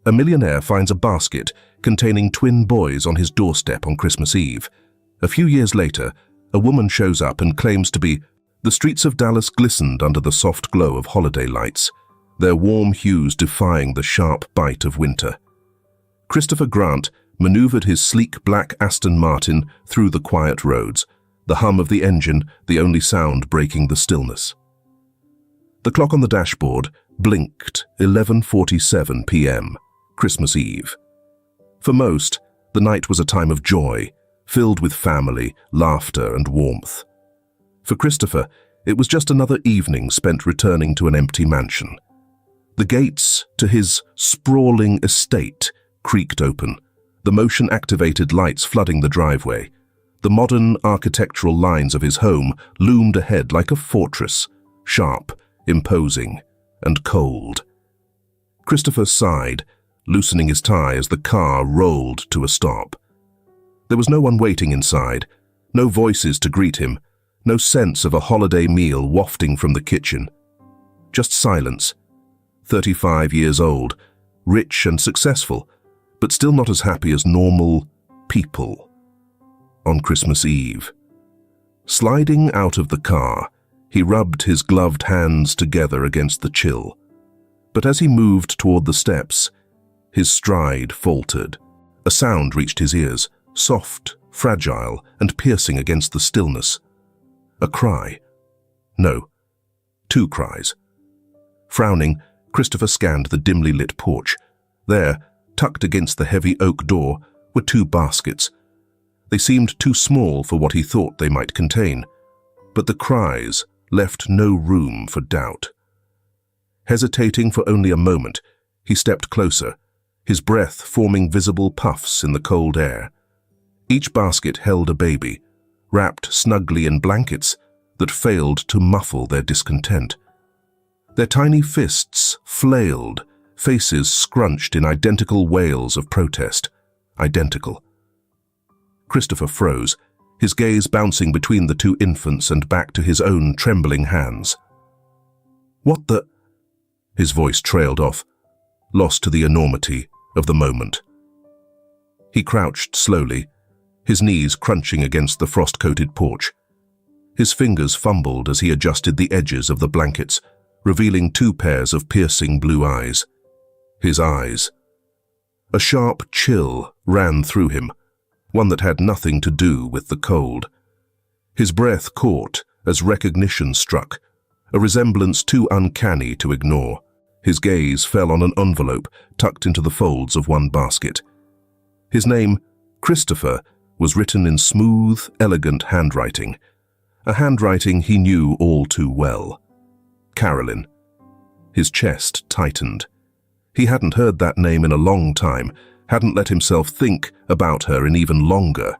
A millionaire finds a basket containing twin boys on his doorstep on Christmas Eve. A few years later, a woman shows up and claims to be. The streets of Dallas glistened under the soft glow of holiday lights, their warm hues defying the sharp bite of winter. Christopher Grant maneuvered his sleek black Aston Martin through the quiet roads, the hum of the engine the only sound breaking the stillness. The clock on the dashboard blinked 11:47 p.m., Christmas Eve. For most, the night was a time of joy, filled with family, laughter, and warmth. For Christopher, it was just another evening spent returning to an empty mansion. The gates to his sprawling estate creaked open, the motion-activated lights flooding the driveway. The modern architectural lines of his home loomed ahead like a fortress, sharp, imposing, and cold. Christopher sighed, loosening his tie as the car rolled to a stop. There was no one waiting inside, no voices to greet him, no sense of a holiday meal wafting from the kitchen. Just silence. 35 years old, rich and successful, but still not as happy as normal people. On Christmas Eve. Sliding out of the car, he rubbed his gloved hands together against the chill. But as he moved toward the steps, his stride faltered. A sound reached his ears, soft, fragile, and piercing against the stillness. A cry. No, two cries. Frowning, Christopher scanned the dimly lit porch. There, tucked against the heavy oak door, were two baskets. They seemed too small for what he thought they might contain, but the cries left no room for doubt. Hesitating for only a moment, he stepped closer, his breath forming visible puffs in the cold air. Each basket held a baby, wrapped snugly in blankets that failed to muffle their discontent. Their tiny fists flailed, faces scrunched in identical wails of protest. Identical. Christopher froze, his gaze bouncing between the two infants and back to his own trembling hands. What the... His voice trailed off, lost to the enormity of the moment. He crouched slowly, his knees crunching against the frost-coated porch. His fingers fumbled as he adjusted the edges of the blankets, revealing two pairs of piercing blue eyes. His eyes. A sharp chill ran through him, one that had nothing to do with the cold. His breath caught as recognition struck, a resemblance too uncanny to ignore. His gaze fell on an envelope tucked into the folds of one basket. His name, Christopher, was written in smooth, elegant handwriting, a handwriting he knew all too well. Carolyn. His chest tightened. He hadn't heard that name in a long time, hadn't let himself think about her in even longer.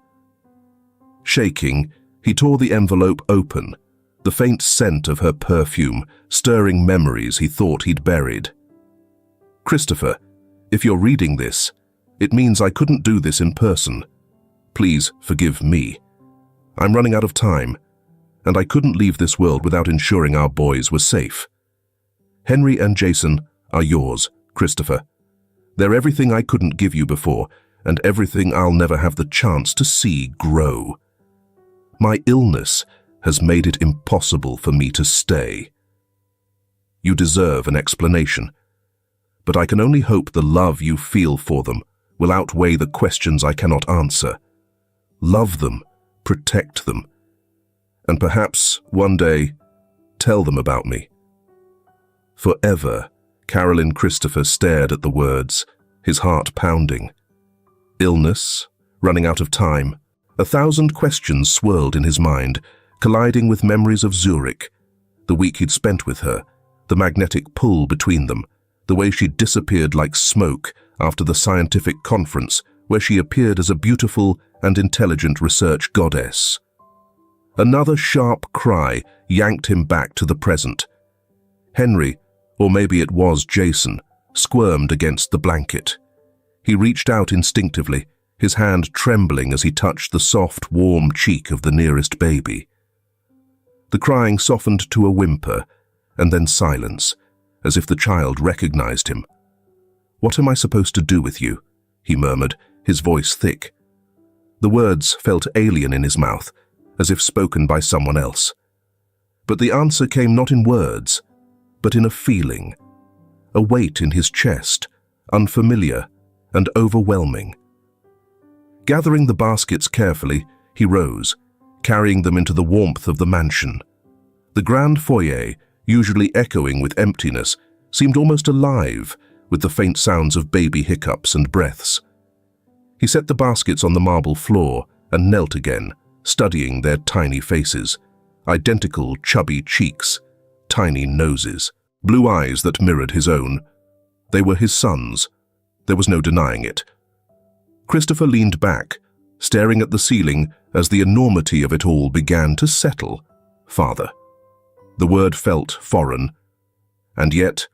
Shaking, he tore the envelope open, the faint scent of her perfume stirring memories he thought he'd buried. Christopher, if you're reading this, it means I couldn't do this in person. Please forgive me. I'm running out of time, and I couldn't leave this world without ensuring our boys were safe. Henry and Jason are yours, Christopher. They're everything I couldn't give you before, and everything I'll never have the chance to see grow. My illness has made it impossible for me to stay. You deserve an explanation, but I can only hope the love you feel for them will outweigh the questions I cannot answer. Love them, protect them, and perhaps one day tell them about me. Forever, Carolyn Christopher stared at the words, his heart pounding. Illness, running out of time, 1,000 questions swirled in his mind, colliding with memories of Zurich, the week he'd spent with her, the magnetic pull between them, the way she disappeared like smoke after the scientific conference where she appeared as a beautiful and intelligent research goddess. Another sharp cry yanked him back to the present. Henry, or maybe it was Jason, squirmed against the blanket. He reached out instinctively, his hand trembling as he touched the soft, warm cheek of the nearest baby. The crying softened to a whimper, and then silence, as if the child recognized him. "What am I supposed to do with you?" he murmured, his voice thick. The words felt alien in his mouth, as if spoken by someone else. But the answer came not in words, but in a feeling, a weight in his chest, unfamiliar and overwhelming. Gathering the baskets carefully, he rose, carrying them into the warmth of the mansion. The grand foyer, usually echoing with emptiness, seemed almost alive with the faint sounds of baby hiccups and breaths. He set the baskets on the marble floor and knelt again, studying their tiny faces, identical chubby cheeks, tiny noses, blue eyes that mirrored his own. They were his sons. There was no denying it. Christopher leaned back, staring at the ceiling as the enormity of it all began to settle. Father. The word felt foreign, and yet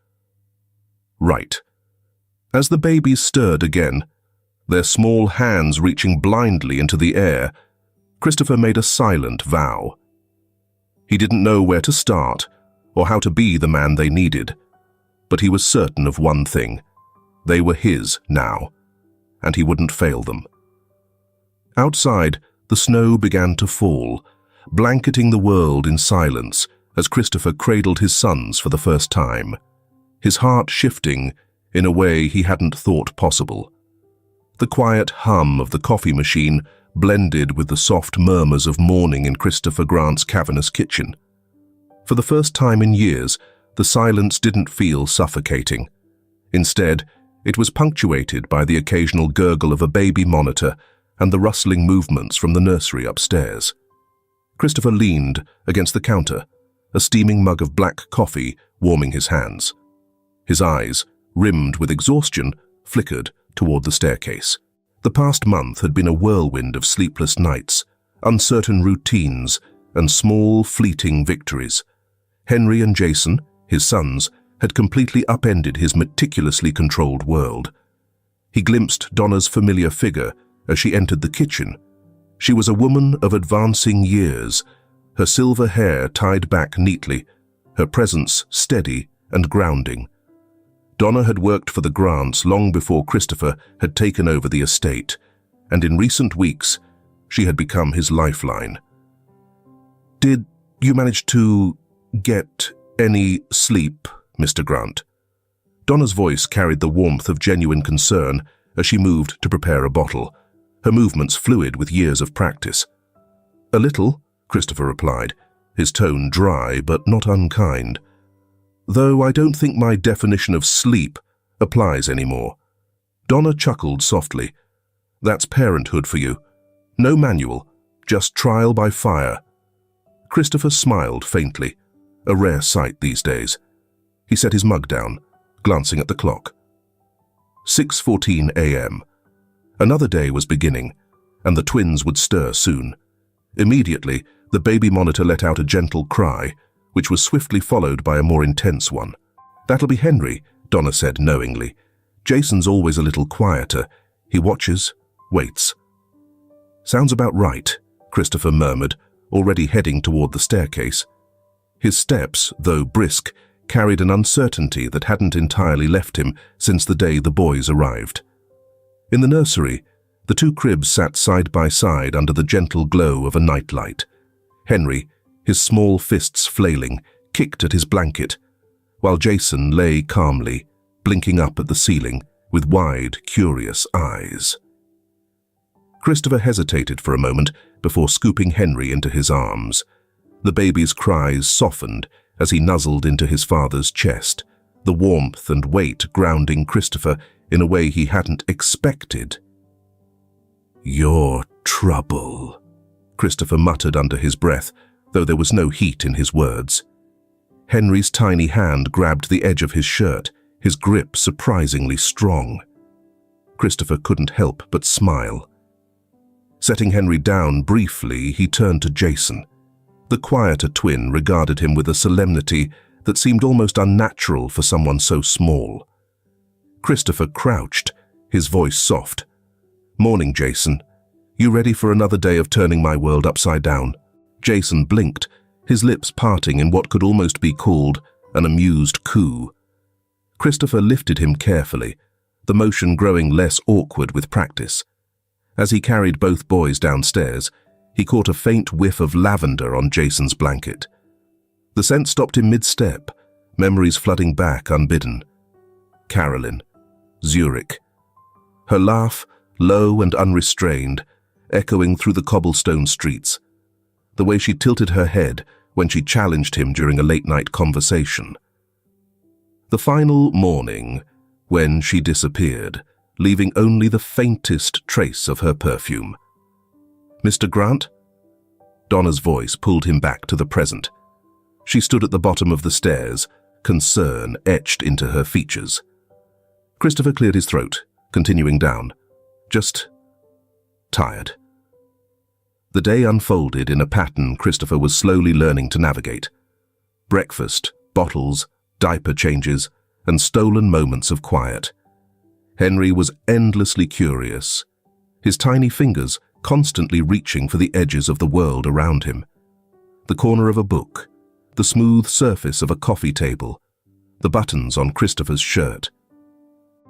right. As the babies stirred again, their small hands reaching blindly into the air, Christopher made a silent vow. He didn't know where to start or how to be the man they needed, but he was certain of one thing. They were his now, and he wouldn't fail them. Outside, the snow began to fall, blanketing the world in silence as Christopher cradled his sons for the first time, his heart shifting in a way he hadn't thought possible. The quiet hum of the coffee machine blended with the soft murmurs of morning in Christopher Grant's cavernous kitchen. For the first time in years, the silence didn't feel suffocating. Instead, it was punctuated by the occasional gurgle of a baby monitor and the rustling movements from the nursery upstairs. Christopher leaned against the counter, a steaming mug of black coffee warming his hands. His eyes, rimmed with exhaustion, flickered toward the staircase. The past month had been a whirlwind of sleepless nights, uncertain routines, and small, fleeting victories. Henry and Jason, his sons, had completely upended his meticulously controlled world. He glimpsed Donna's familiar figure as she entered the kitchen. She was a woman of advancing years, her silver hair tied back neatly, her presence steady and grounding. Donna had worked for the Grants long before Christopher had taken over the estate, and in recent weeks, she had become his lifeline. "Did you manage to get any sleep, Mr. Grant?" Donna's voice carried the warmth of genuine concern as she moved to prepare a bottle, her movements fluid with years of practice. "A little," Christopher replied, his tone dry but not unkind. "Though I don't think my definition of sleep applies anymore." Donna chuckled softly. "That's parenthood for you. No manual, just trial by fire." Christopher smiled faintly, a rare sight these days. He set his mug down, glancing at the clock. 6:14 a.m. Another day was beginning, and the twins would stir soon. Immediately, the baby monitor let out a gentle cry, which was swiftly followed by a more intense one. "That'll be Henry," Donna said knowingly. "Jason's always a little quieter. He watches, waits." "Sounds about right," Christopher murmured, already heading toward the staircase. His steps, though brisk, carried an uncertainty that hadn't entirely left him since the day the boys arrived. In the nursery, the two cribs sat side by side under the gentle glow of a nightlight. Henry, his small fists flailing, kicked at his blanket, while Jason lay calmly, blinking up at the ceiling with wide, curious eyes. Christopher hesitated for a moment before scooping Henry into his arms. The baby's cries softened as he nuzzled into his father's chest, the warmth and weight grounding Christopher in a way he hadn't expected. "Your trouble," Christopher muttered under his breath, though there was no heat in his words. Henry's tiny hand grabbed the edge of his shirt, his grip surprisingly strong. Christopher couldn't help but smile. Setting Henry down briefly, he turned to Jason. The quieter twin regarded him with a solemnity that seemed almost unnatural for someone so small. Christopher crouched, his voice soft. "Morning, Jason. You ready for another day of turning my world upside down?" Jason blinked, his lips parting in what could almost be called an amused coo. Christopher lifted him carefully, the motion growing less awkward with practice. As he carried both boys downstairs, he caught a faint whiff of lavender on Jason's blanket. The scent stopped him mid-step, memories flooding back unbidden. Carolyn, Zurich. Her laugh, low and unrestrained, echoing through the cobblestone streets. The way she tilted her head when she challenged him during a late-night conversation. The final morning, when she disappeared, leaving only the faintest trace of her perfume. "Mr. Grant?" Donna's voice pulled him back to the present. She stood at the bottom of the stairs, concern etched into her features. Christopher cleared his throat, continuing down. Just tired. The day unfolded in a pattern Christopher was slowly learning to navigate. Breakfast, bottles, diaper changes, and stolen moments of quiet. Henry was endlessly curious, his tiny fingers constantly reaching for the edges of the world around him. The corner of a book, the smooth surface of a coffee table, the buttons on Christopher's shirt.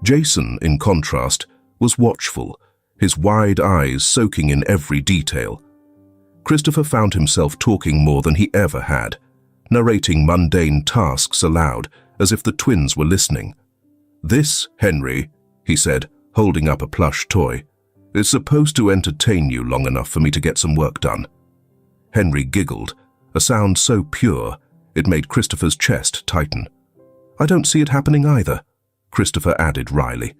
Jason, in contrast, was watchful, his wide eyes soaking in every detail. Christopher found himself talking more than he ever had, narrating mundane tasks aloud, as if the twins were listening. "This, Henry," he said, holding up a plush toy, "is supposed to entertain you long enough for me to get some work done." Henry giggled, a sound so pure it made Christopher's chest tighten. "I don't see it happening either," Christopher added wryly.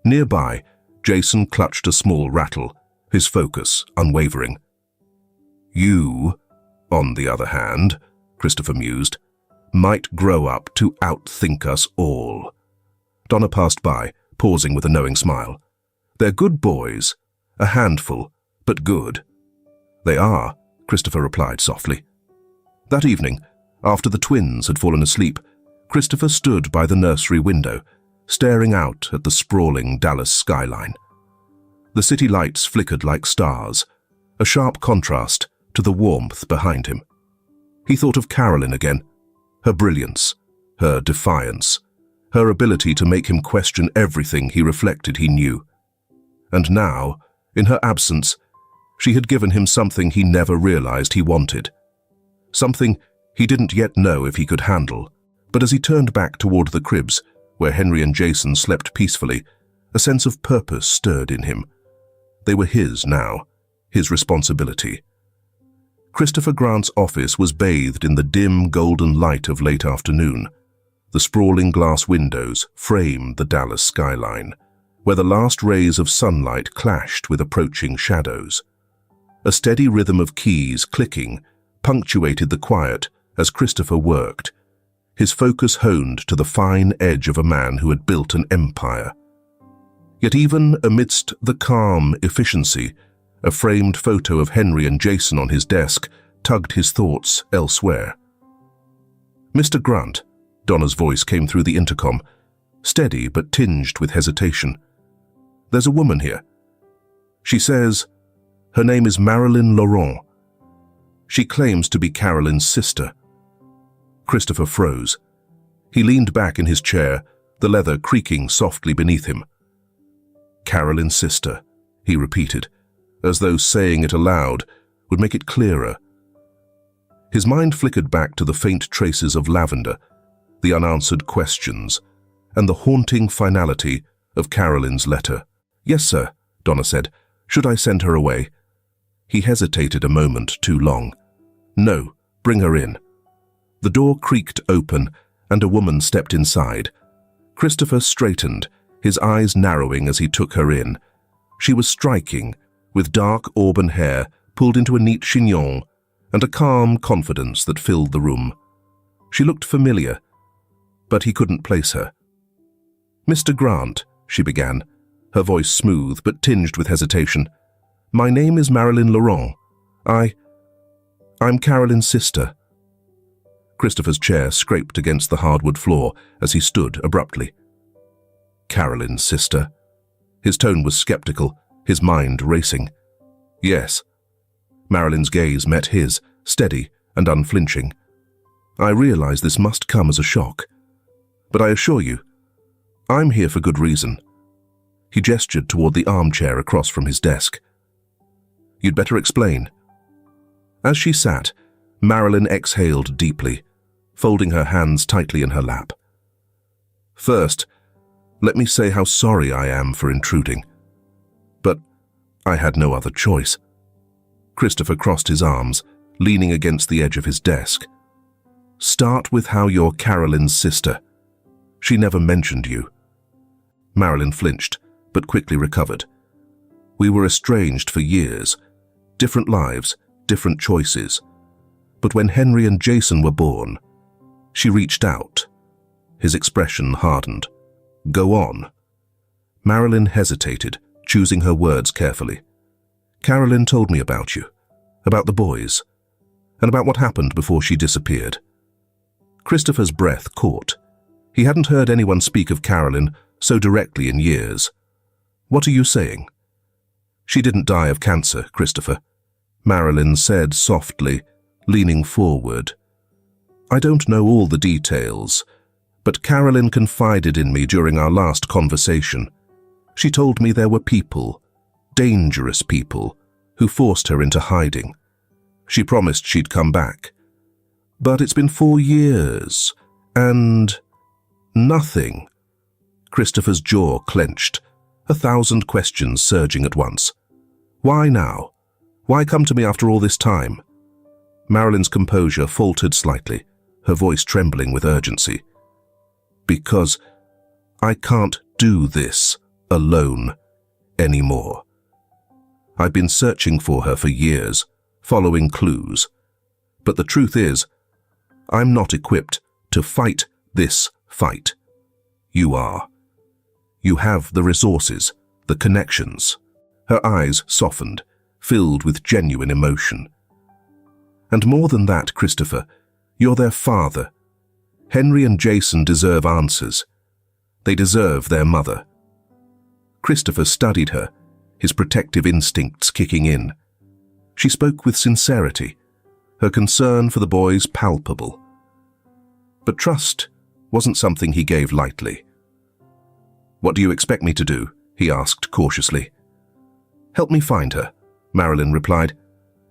Nearby, Jason clutched a small rattle, his focus unwavering. "You, on the other hand," Christopher mused, "might grow up to outthink us all." Donna passed by, pausing with a knowing smile. "They're good boys, a handful, but good." "They are," Christopher replied softly. That evening, after the twins had fallen asleep, Christopher stood by the nursery window, staring out at the sprawling Dallas skyline. The city lights flickered like stars, a sharp contrast to the warmth behind him. He thought of Carolyn again, her brilliance, her defiance, her ability to make him question everything he reflected he knew. And now, in her absence, she had given him something he never realized he wanted. Something he didn't yet know if he could handle. But as he turned back toward the cribs, where Henry and Jason slept peacefully, a sense of purpose stirred in him. They were his now, his responsibility. Christopher Grant's office was bathed in the dim golden light of late afternoon. The sprawling glass windows framed the Dallas skyline, where the last rays of sunlight clashed with approaching shadows. A steady rhythm of keys clicking punctuated the quiet as Christopher worked, his focus honed to the fine edge of a man who had built an empire. Yet even amidst the calm efficiency, a framed photo of Henry and Jason on his desk tugged his thoughts elsewhere. "Mr. Grant," Donna's voice came through the intercom, steady but tinged with hesitation. "There's a woman here. She says her name is Marilyn Laurent. She claims to be Carolyn's sister." Christopher froze. He leaned back in his chair, the leather creaking softly beneath him. "Carolyn's sister," he repeated, as though saying it aloud would make it clearer. His mind flickered back to the faint traces of lavender, the unanswered questions, and the haunting finality of Carolyn's letter. "Yes, sir," Donna said. "Should I send her away?" He hesitated a moment too long. "No, bring her in." The door creaked open, and a woman stepped inside. Christopher straightened, his eyes narrowing as he took her in. She was striking, with dark auburn hair pulled into a neat chignon, and a calm confidence that filled the room. She looked familiar, but he couldn't place her. "Mr. Grant," she began, her voice smooth but tinged with hesitation. "My name is Marilyn Laurent. I'm Carolyn's sister." Christopher's chair scraped against the hardwood floor as he stood abruptly. "Carolyn's sister?" His tone was skeptical, his mind racing. "Yes." Marilyn's gaze met his, steady and unflinching. "I realize this must come as a shock. But I assure you, I'm here for good reason. He gestured toward the armchair across from his desk. "You'd better explain." As she sat, Marilyn exhaled deeply, folding her hands tightly in her lap. "First, let me say how sorry I am for intruding. But I had no other choice." Christopher crossed his arms, leaning against the edge of his desk. "Start with how you're Carolyn's sister. She never mentioned you." Marilyn flinched, but quickly recovered. "We were estranged for years. Different lives, different choices. But when Henry and Jason were born, she reached out." His expression hardened. "Go on." Marilyn hesitated, choosing her words carefully. "Carolyn told me about you, about the boys, and about what happened before she disappeared." Christopher's breath caught. He hadn't heard anyone speak of Carolyn so directly in years. "What are you saying?" "She didn't die of cancer, Christopher," Marilyn said softly, leaning forward. "I don't know all the details, but Carolyn confided in me during our last conversation. She told me there were people, dangerous people, who forced her into hiding. She promised she'd come back. But it's been 4 years, and nothing." Christopher's jaw clenched, 1,000 questions surging at once. "Why now? Why come to me after all this time?" Marilyn's composure faltered slightly, her voice trembling with urgency. "Because I can't do this alone anymore. I've been searching for her for years, following clues. But the truth is, I'm not equipped to fight this fight. You are. You have the resources, the connections." Her eyes softened, filled with genuine emotion. "And more than that, Christopher, you're their father. Henry and Jason deserve answers. They deserve their mother." Christopher studied her, his protective instincts kicking in. She spoke with sincerity, her concern for the boys palpable. But trust wasn't something he gave lightly. "What do you expect me to do?" he asked cautiously. "Help me find her," Marilyn replied.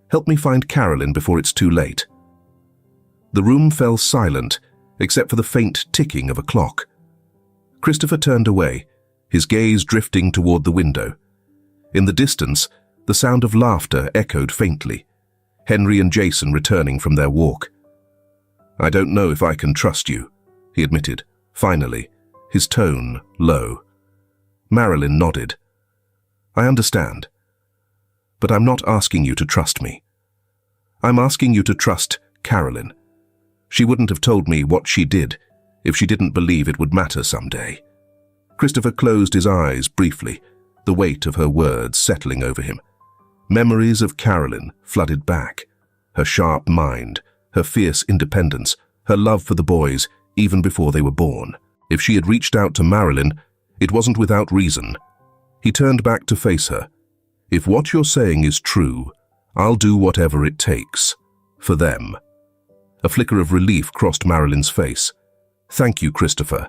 "Help me find Carolyn before it's too late." The room fell silent, except for the faint ticking of a clock. Christopher turned away, his gaze drifting toward the window. In the distance, the sound of laughter echoed faintly, Henry and Jason returning from their walk. "I don't know if I can trust you," he admitted, finally, his tone low. Marilyn nodded. "I understand. But I'm not asking you to trust me. I'm asking you to trust Carolyn. She wouldn't have told me what she did if she didn't believe it would matter someday." Christopher closed his eyes briefly, the weight of her words settling over him. Memories of Carolyn flooded back. Her sharp mind, her fierce independence, her love for the boys even before they were born. If she had reached out to Marilyn, it wasn't without reason. He turned back to face her. "If what you're saying is true, I'll do whatever it takes. For them." A flicker of relief crossed Marilyn's face. "Thank you, Christopher."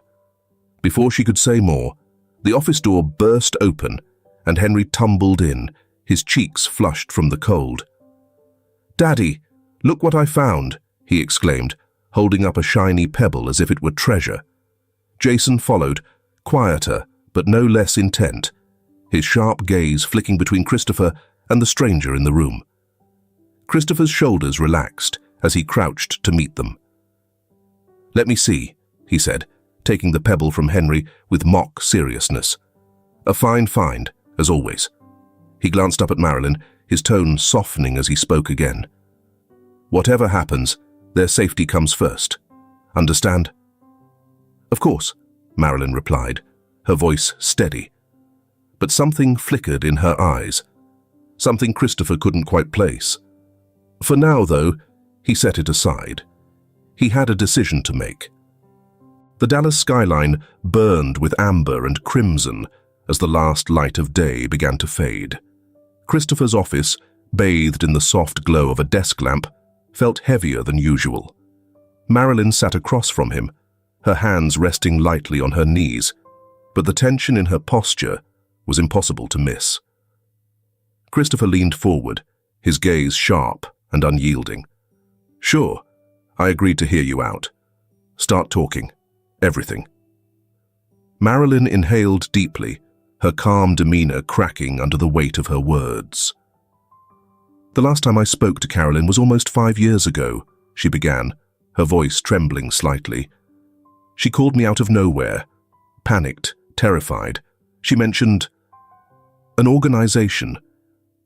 Before she could say more, the office door burst open and Henry tumbled in, his cheeks flushed from the cold. "Daddy, look what I found," he exclaimed, holding up a shiny pebble as if it were treasure. Jason followed, quieter but no less intent, his sharp gaze flicking between Christopher and the stranger in the room. Christopher's shoulders relaxed as he crouched to meet them. "Let me see," he said, taking the pebble from Henry with mock seriousness. "A fine find, as always." He glanced up at Marilyn, his tone softening as he spoke again. "Whatever happens, their safety comes first. Understand?" "Of course," Marilyn replied, her voice steady. But something flickered in her eyes, something Christopher couldn't quite place. For now, though, he set it aside. He had a decision to make. The Dallas skyline burned with amber and crimson as the last light of day began to fade. Christopher's office, bathed in the soft glow of a desk lamp, felt heavier than usual. Marilyn sat across from him, her hands resting lightly on her knees, but the tension in her posture was impossible to miss. Christopher leaned forward, his gaze sharp and unyielding. "Sure, I agreed to hear you out. Start talking. Everything." Marilyn inhaled deeply, her calm demeanor cracking under the weight of her words. "The last time I spoke to Carolyn was almost 5 years ago," she began, her voice trembling slightly. "She called me out of nowhere, panicked, terrified. She mentioned an organization,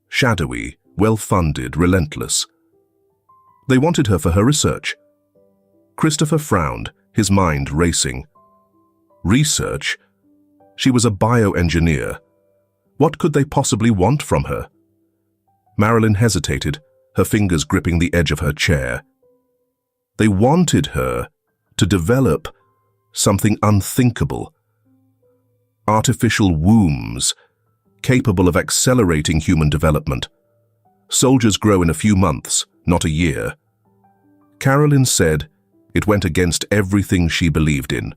shadowy, well-funded, relentless. They wanted her for her research." Christopher frowned, his mind racing. Research? She was a bioengineer. What could they possibly want from her? Marilyn hesitated, her fingers gripping the edge of her chair. They wanted her to develop something unthinkable. Artificial wombs, capable of accelerating human development. Soldiers grow in a few months, not a year. Carolyn said it went against everything she believed in.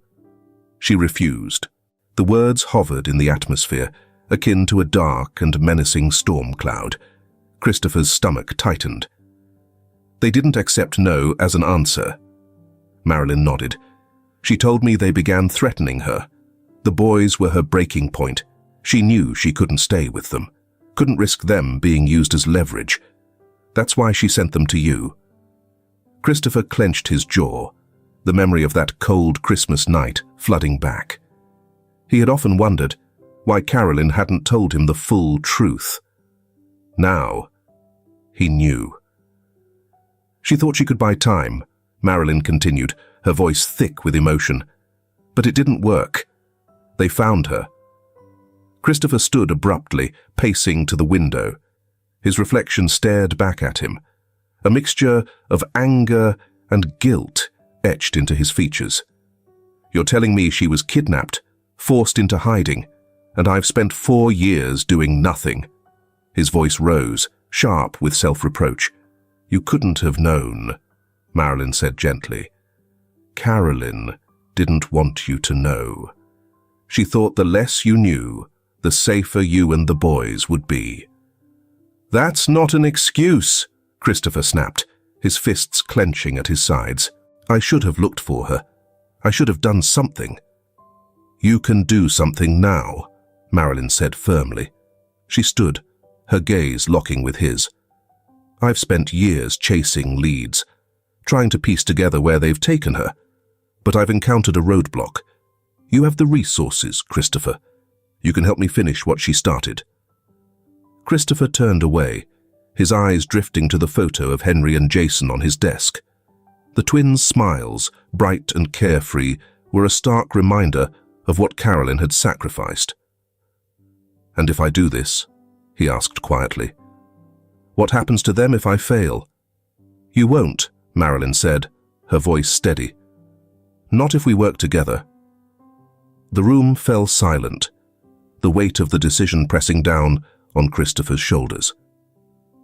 She refused. The words hovered in the atmosphere, akin to a dark and menacing storm cloud. Christopher's stomach tightened. They didn't accept no as an answer. Marilyn nodded. She told me they began threatening her. The boys were her breaking point. She knew she couldn't stay with them, couldn't risk them being used as leverage. That's why she sent them to you. Christopher clenched his jaw, the memory of that cold Christmas night flooding back. He had often wondered why Carolyn hadn't told him the full truth. Now, he knew. She thought she could buy time, Marilyn continued, her voice thick with emotion. But it didn't work. They found her. Christopher stood abruptly, pacing to the window. His reflection stared back at him. A mixture of anger and guilt etched into his features. You're telling me she was kidnapped, forced into hiding, and I've spent 4 years doing nothing. His voice rose, sharp with self-reproach. You couldn't have known, Marilyn said gently. Carolyn didn't want you to know. She thought the less you knew, the safer you and the boys would be. That's not an excuse, Christopher snapped, his fists clenching at his sides. I should have looked for her. I should have done something. You can do something now, Marilyn said firmly. She stood, her gaze locking with his. I've spent years chasing leads, trying to piece together where they've taken her, but I've encountered a roadblock. You have the resources, Christopher. You can help me finish what she started. Christopher turned away, his eyes drifting to the photo of Henry and Jason on his desk. The twins' smiles, bright and carefree, were a stark reminder of what Carolyn had sacrificed. And if I do this? He asked quietly. What happens to them if I fail? You won't, Marilyn said, her voice steady. Not if we work together. The room fell silent, the weight of the decision pressing down on Christopher's shoulders.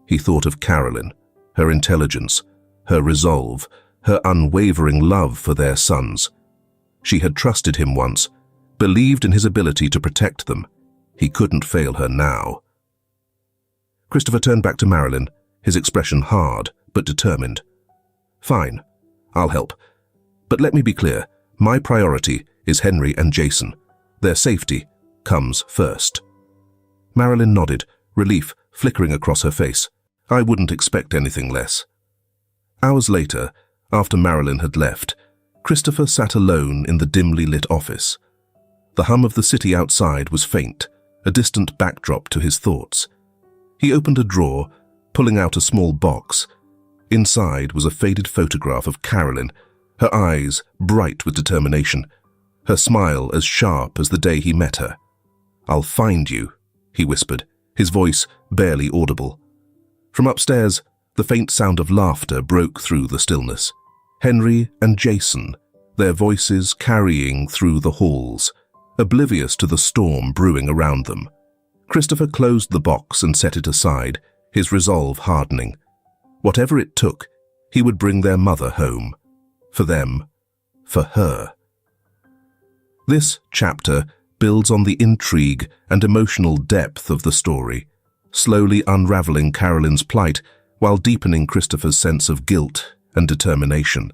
He thought of Carolyn, her intelligence, her resolve, her unwavering love for their sons. She had trusted him once, believed in his ability to protect them. He couldn't fail her now. Christopher turned back to Marilyn, his expression hard but determined. Fine, I'll help. But let me be clear, my priority is Henry and Jason. Their safety comes first. Marilyn nodded, relief flickering across her face. I wouldn't expect anything less. Hours later, after Marilyn had left, Christopher sat alone in the dimly lit office. The hum of the city outside was faint, a distant backdrop to his thoughts. He opened a drawer, pulling out a small box. Inside was a faded photograph of Carolyn, her eyes bright with determination, her smile as sharp as the day he met her. I'll find you, he whispered, his voice barely audible. From upstairs, the faint sound of laughter broke through the stillness. Henry and Jason, their voices carrying through the halls, oblivious to the storm brewing around them. Christopher closed the box and set it aside, his resolve hardening. Whatever it took, he would bring their mother home. For them, for her. This chapter builds on the intrigue and emotional depth of the story, slowly unraveling Carolyn's plight while deepening Christopher's sense of guilt and determination.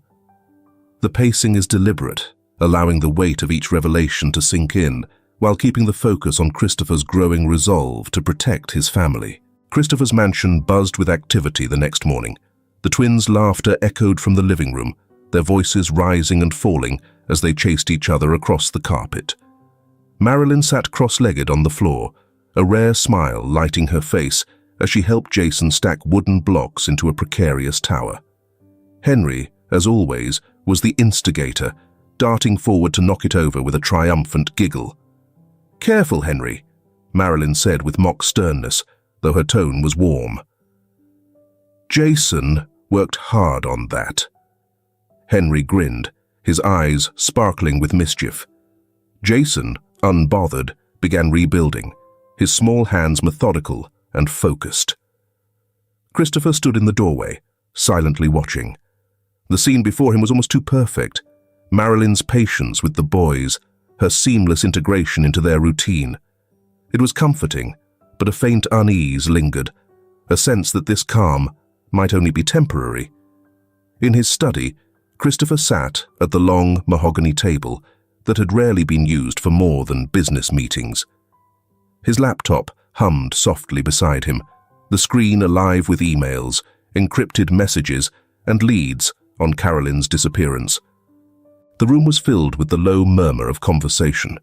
The pacing is deliberate, allowing the weight of each revelation to sink in, while keeping the focus on Christopher's growing resolve to protect his family. Christopher's mansion buzzed with activity the next morning. The twins' laughter echoed from the living room, their voices rising and falling as they chased each other across the carpet. Marilyn sat cross-legged on the floor, a rare smile lighting her face as she helped Jason stack wooden blocks into a precarious tower. Henry, as always, was the instigator, darting forward to knock it over with a triumphant giggle. "Careful, Henry," Marilyn said with mock sternness, though her tone was warm. "Jason worked hard on that." Henry grinned, his eyes sparkling with mischief. Jason, unbothered, began rebuilding, his small hands methodical and focused. Christopher stood in the doorway, silently watching. The scene before him was almost too perfect. Marilyn's patience with the boys, her seamless integration into their routine. It was comforting, but a faint unease lingered, a sense that this calm might only be temporary. In his study, Christopher sat at the long mahogany table that had rarely been used for more than business meetings. His laptop hummed softly beside him, the screen alive with emails, encrypted messages, and leads on Carolyn's disappearance. The room was filled with the low murmur of conversation.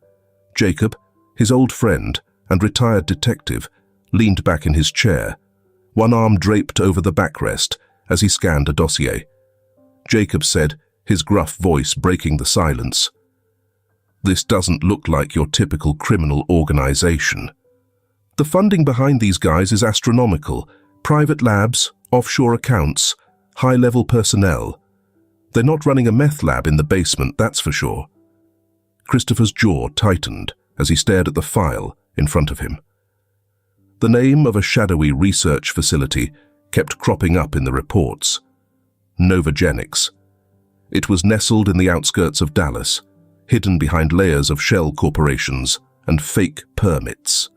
Jacob, his old friend and retired detective, leaned back in his chair, one arm draped over the backrest as he scanned a dossier. Jacob said, his gruff voice breaking the silence, "This doesn't look like your typical criminal organization. The funding behind these guys is astronomical. Private labs, offshore accounts, high-level personnel. They're not running a meth lab in the basement, that's for sure." Christopher's jaw tightened as he stared at the file in front of him. The name of a shadowy research facility kept cropping up in the reports. Novogenics. It was nestled in the outskirts of Dallas, hidden behind layers of shell corporations and fake permits.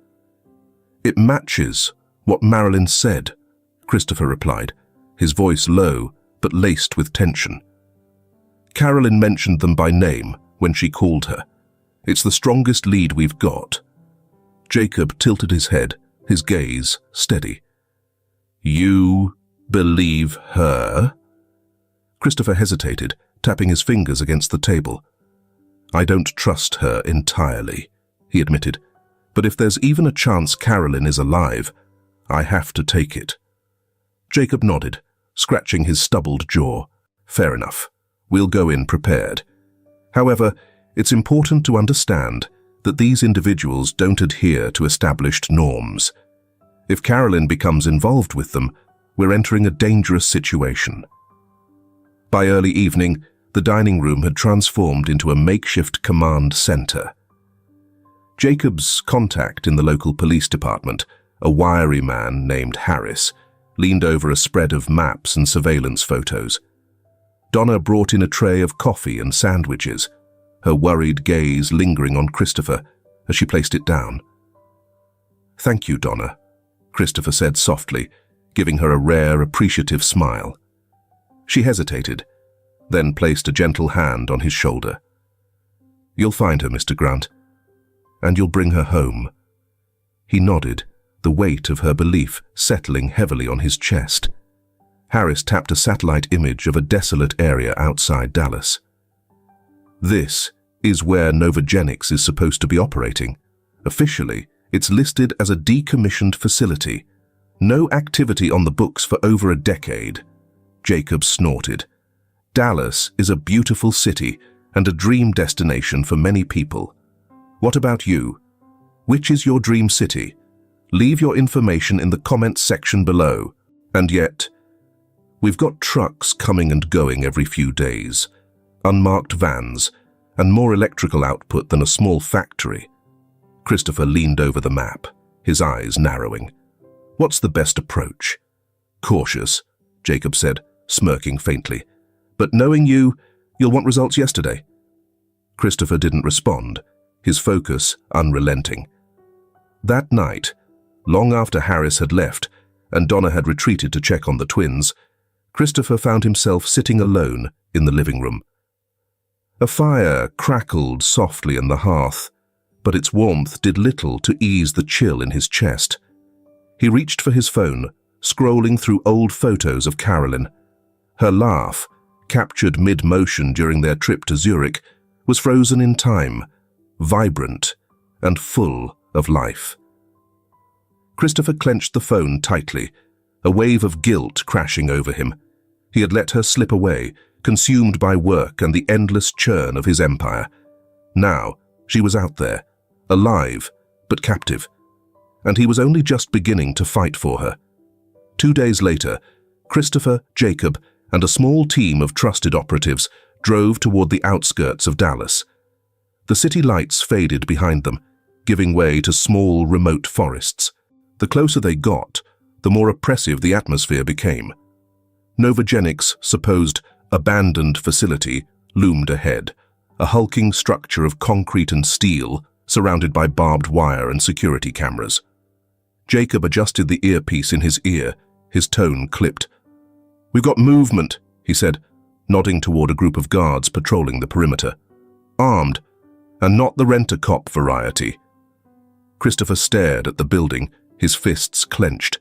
"It matches what Marilyn said," Christopher replied, his voice low but laced with tension. "Carolyn mentioned them by name when she called her. It's the strongest lead we've got." Jacob tilted his head, his gaze steady. "You believe her?" Christopher hesitated, tapping his fingers against the table. "I don't trust her entirely," he admitted, "but if there's even a chance Carolyn is alive, I have to take it." Jacob nodded, scratching his stubbled jaw. "Fair enough. We'll go in prepared. However, it's important to understand that these individuals don't adhere to established norms. If Carolyn becomes involved with them, we're entering a dangerous situation." By early evening, the dining room had transformed into a makeshift command center. Jacob's contact in the local police department, a wiry man named Harris, leaned over a spread of maps and surveillance photos. Donna brought in a tray of coffee and sandwiches, her worried gaze lingering on Christopher as she placed it down. "Thank you, Donna," Christopher said softly, giving her a rare, appreciative smile. She hesitated, then placed a gentle hand on his shoulder. "You'll find her, Mr. Grant, and you'll bring her home." He nodded, the weight of her belief settling heavily on his chest. Harris tapped a satellite image of a desolate area outside Dallas. "This is where Novogenics is supposed to be operating. Officially, it's listed as a decommissioned facility. No activity on the books for over a decade." Jacob snorted. "Dallas is a beautiful city and a dream destination for many people. What about you? Which is your dream city? Leave your information in the comments section below. And yet, we've got trucks coming and going every few days, unmarked vans, and more electrical output than a small factory." Christopher leaned over the map, his eyes narrowing. "What's the best approach?" "Cautious," Jacob said, smirking faintly. "But knowing you, you'll want results yesterday." Christopher didn't respond, his focus unrelenting. That night, long after Harris had left and Donna had retreated to check on the twins, Christopher found himself sitting alone in the living room. A fire crackled softly in the hearth, but its warmth did little to ease the chill in his chest. He reached for his phone, scrolling through old photos of Carolyn. Her laugh, captured mid-motion during their trip to Zurich, was frozen in time, vibrant and full of life. Christopher clenched the phone tightly, a wave of guilt crashing over him. He had let her slip away, consumed by work and the endless churn of his empire. Now, she was out there, alive but captive, and he was only just beginning to fight for her. 2 days later, Christopher, Jacob, and a small team of trusted operatives drove toward the outskirts of Dallas. The city lights faded behind them, giving way to small, remote forests. The closer they got, the more oppressive the atmosphere became. Novogenic's supposed abandoned facility loomed ahead, a hulking structure of concrete and steel surrounded by barbed wire and security cameras. Jacob adjusted the earpiece in his ear, his tone clipped. "We've got movement," he said, nodding toward a group of guards patrolling the perimeter. "Armed, and not the rent-a-cop variety." Christopher stared at the building, his fists clenched.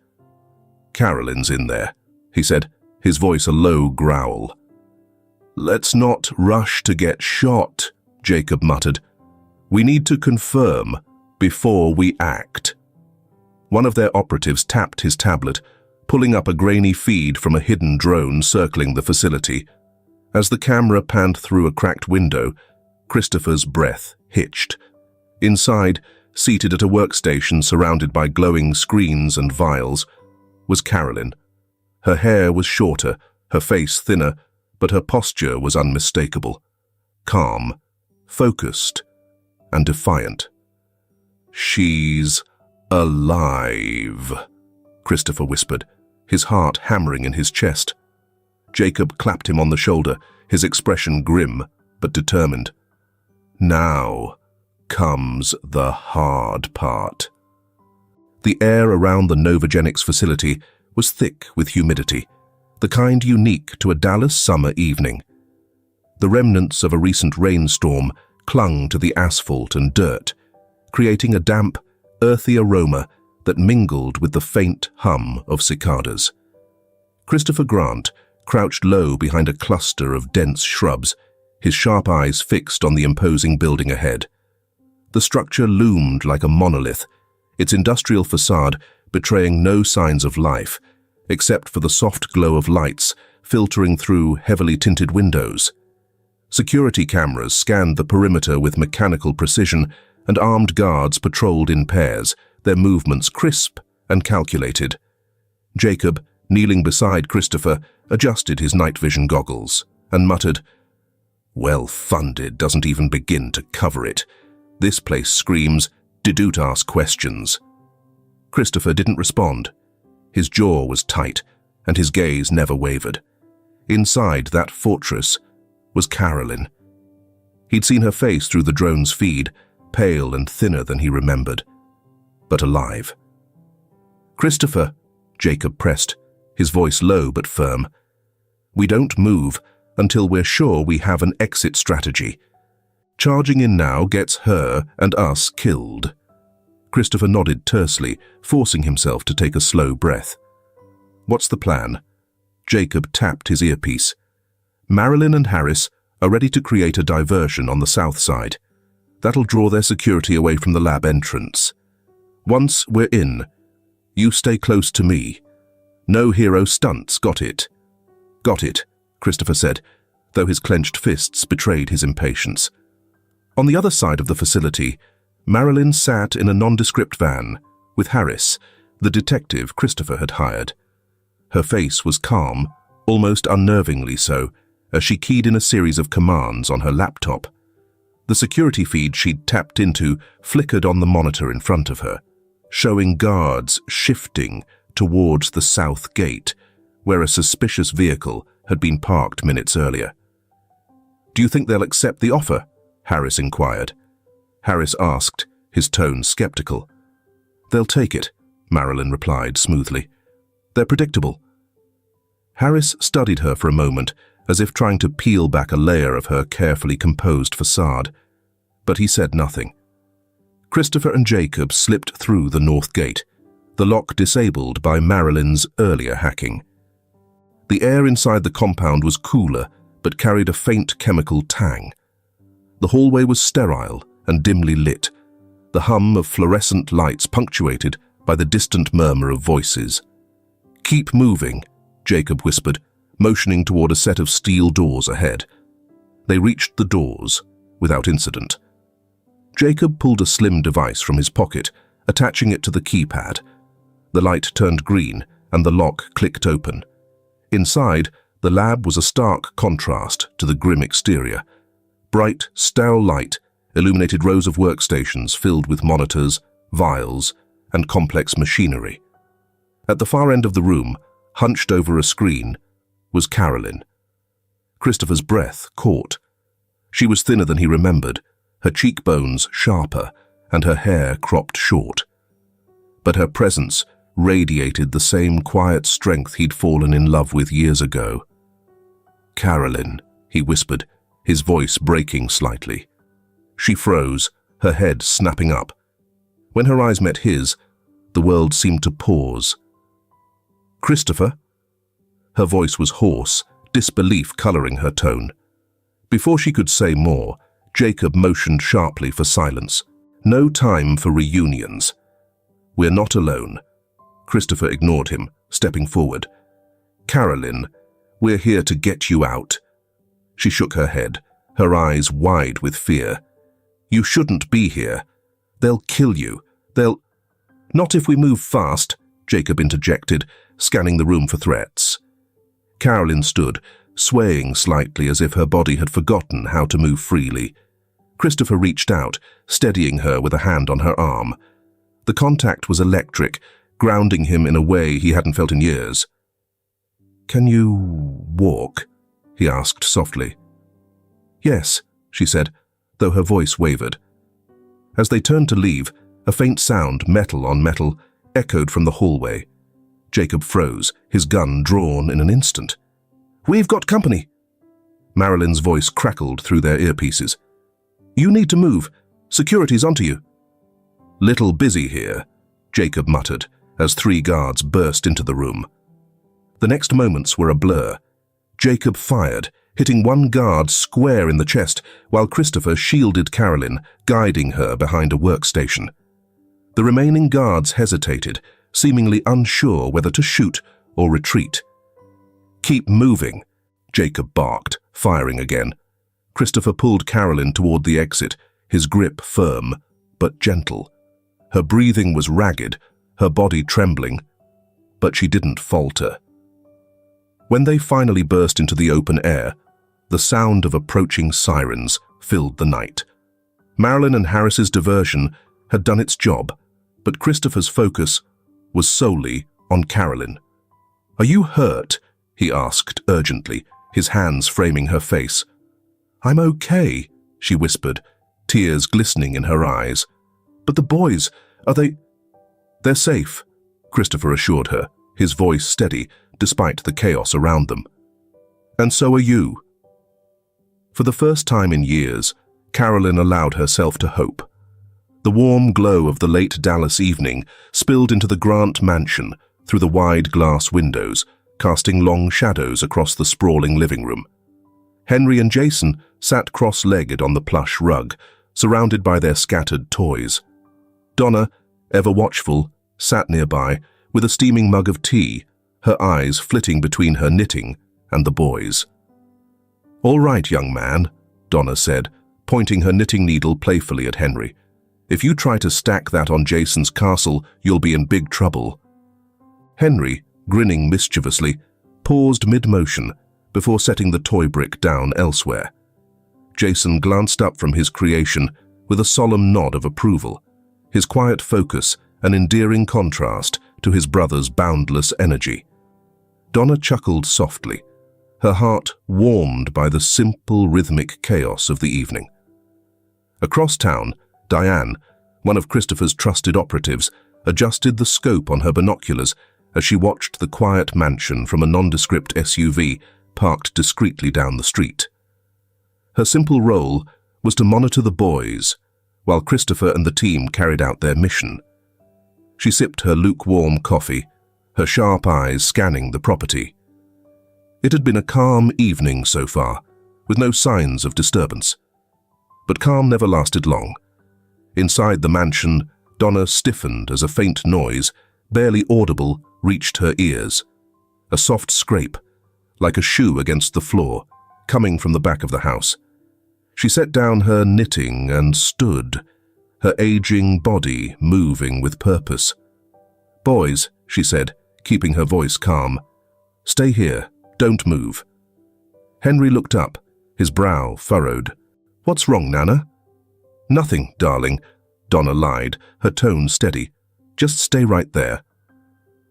"Carolyn's in there," he said, his voice a low growl. "Let's not rush to get shot," Jacob muttered. "We need to confirm before we act." One of their operatives tapped his tablet, pulling up a grainy feed from a hidden drone circling the facility. As the camera panned through a cracked window, Christopher's breath hitched. Inside, seated at a workstation surrounded by glowing screens and vials, was Carolyn. Her hair was shorter, her face thinner, but her posture was unmistakable. Calm, focused, and defiant. "She's alive," Christopher whispered, his heart hammering in his chest. Jacob clapped him on the shoulder, his expression grim but determined. "Now comes the hard part." The air around the Novogenics facility was thick with humidity, the kind unique to a Dallas summer evening. The remnants of a recent rainstorm clung to the asphalt and dirt, creating a damp, earthy aroma that mingled with the faint hum of cicadas. Christopher Grant crouched low behind a cluster of dense shrubs, his sharp eyes fixed on the imposing building ahead. The structure loomed like a monolith, its industrial facade betraying no signs of life, except for the soft glow of lights filtering through heavily tinted windows. Security cameras scanned the perimeter with mechanical precision, and armed guards patrolled in pairs, their movements crisp and calculated. Jacob, kneeling beside Christopher, adjusted his night vision goggles and muttered, "Well funded doesn't even begin to cover it. This place screams, didn't ask questions." Christopher didn't respond. His jaw was tight, and his gaze never wavered. Inside that fortress was Carolyn. He'd seen her face through the drone's feed, pale and thinner than he remembered, but alive. "Christopher," Jacob pressed, his voice low but firm. "We don't move until we're sure we have an exit strategy. Charging in now gets her and us killed." Christopher nodded tersely, forcing himself to take a slow breath. "What's the plan?" Jacob tapped his earpiece. "Marilyn and Harris are ready to create a diversion on the south side. That'll draw their security away from the lab entrance. Once we're in, you stay close to me. No hero stunts, got it?" "Got it," Christopher said, though his clenched fists betrayed his impatience. On the other side of the facility, Marilyn sat in a nondescript van with Harris, the detective Christopher had hired. Her face was calm, almost unnervingly so, as she keyed in a series of commands on her laptop. The security feed she'd tapped into flickered on the monitor in front of her, showing guards shifting towards the south gate, where a suspicious vehicle had been parked minutes earlier. "Do you think they'll accept the offer?" Harris inquired. Harris asked, his tone skeptical. "They'll take it," Marilyn replied smoothly. "They're predictable." Harris studied her for a moment, as if trying to peel back a layer of her carefully composed facade, but he said nothing. Christopher and Jacob slipped through the north gate, the lock disabled by Marilyn's earlier hacking. The air inside the compound was cooler, but carried a faint chemical tang. The hallway was sterile and dimly lit, the hum of fluorescent lights punctuated by the distant murmur of voices. "Keep moving," Jacob whispered, motioning toward a set of steel doors ahead. They reached the doors without incident. Jacob pulled a slim device from his pocket, attaching it to the keypad. The light turned green and the lock clicked open. Inside, the lab was a stark contrast to the grim exterior. Bright, sterile light illuminated rows of workstations filled with monitors, vials, and complex machinery. At the far end of the room, hunched over a screen, was Carolyn. Christopher's breath caught. She was thinner than he remembered, her cheekbones sharper, and her hair cropped short. But her presence radiated the same quiet strength he'd fallen in love with years ago. "Carolyn," he whispered, his voice breaking slightly. She froze, her head snapping up. When her eyes met his, the world seemed to pause. "Christopher?" Her voice was hoarse, disbelief coloring her tone. Before she could say more, Jacob motioned sharply for silence. "No time for reunions." "We're not alone." Christopher ignored him, stepping forward. "Carolyn, we're here to get you out." She shook her head, her eyes wide with fear. "You shouldn't be here. They'll kill you. They'll—" "Not if we move fast," Jacob interjected, scanning the room for threats. Carolyn stood, swaying slightly as if her body had forgotten how to move freely. Christopher reached out, steadying her with a hand on her arm. The contact was electric, grounding him in a way he hadn't felt in years. "Can you walk?" he asked softly. "Yes," she said, though her voice wavered. As they turned to leave, a faint sound, metal on metal, echoed from the hallway. Jacob froze, his gun drawn in an instant. "We've got company!" Marilyn's voice crackled through their earpieces. "You need to move. Security's onto you." "Little busy here," Jacob muttered, as 3 guards burst into the room. The next moments were a blur. Jacob fired, hitting one guard square in the chest, while Christopher shielded Carolyn, guiding her behind a workstation. The remaining guards hesitated, seemingly unsure whether to shoot or retreat. "Keep moving," Jacob barked, firing again. Christopher pulled Carolyn toward the exit, his grip firm, but gentle. Her breathing was ragged, her body trembling, but she didn't falter. When they finally burst into the open air, the sound of approaching sirens filled the night. Marilyn and Harris's diversion had done its job, but Christopher's focus was solely on Carolyn. "Are you hurt?" he asked urgently, his hands framing her face. "I'm okay," she whispered, tears glistening in her eyes. "But the boys, are they—" "They're safe," Christopher assured her, his voice steady despite the chaos around them. "And so are you." For the first time in years, Carolyn allowed herself to hope. The warm glow of the late Dallas evening spilled into the Grant mansion through the wide glass windows, casting long shadows across the sprawling living room. Henry and Jason sat cross-legged on the plush rug, surrounded by their scattered toys. Donna, ever watchful, sat nearby with a steaming mug of tea, her eyes flitting between her knitting and the boys. "All right, young man," Donna said, pointing her knitting needle playfully at Henry. "If you try to stack that on Jason's castle, you'll be in big trouble." Henry, grinning mischievously, paused mid-motion before setting the toy brick down elsewhere. Jason glanced up from his creation with a solemn nod of approval, his quiet focus an endearing contrast to his brother's boundless energy. Donna chuckled softly, her heart warmed by the simple rhythmic chaos of the evening. Across town, Diane, one of Christopher's trusted operatives, adjusted the scope on her binoculars as she watched the quiet mansion from a nondescript SUV parked discreetly down the street. Her simple role was to monitor the boys, while Christopher and the team carried out their mission. She sipped her lukewarm coffee, her sharp eyes scanning the property. It had been a calm evening so far, with no signs of disturbance. But calm never lasted long. Inside the mansion, Donna stiffened as a faint noise, barely audible, reached her ears. A soft scrape, like a shoe against the floor, coming from the back of the house. She set down her knitting and stood, her aging body moving with purpose. "Boys," she said, keeping her voice calm. "Stay here. Don't move." Henry looked up, his brow furrowed. "What's wrong, Nana?" "Nothing, darling," Donna lied, her tone steady. "Just stay right there."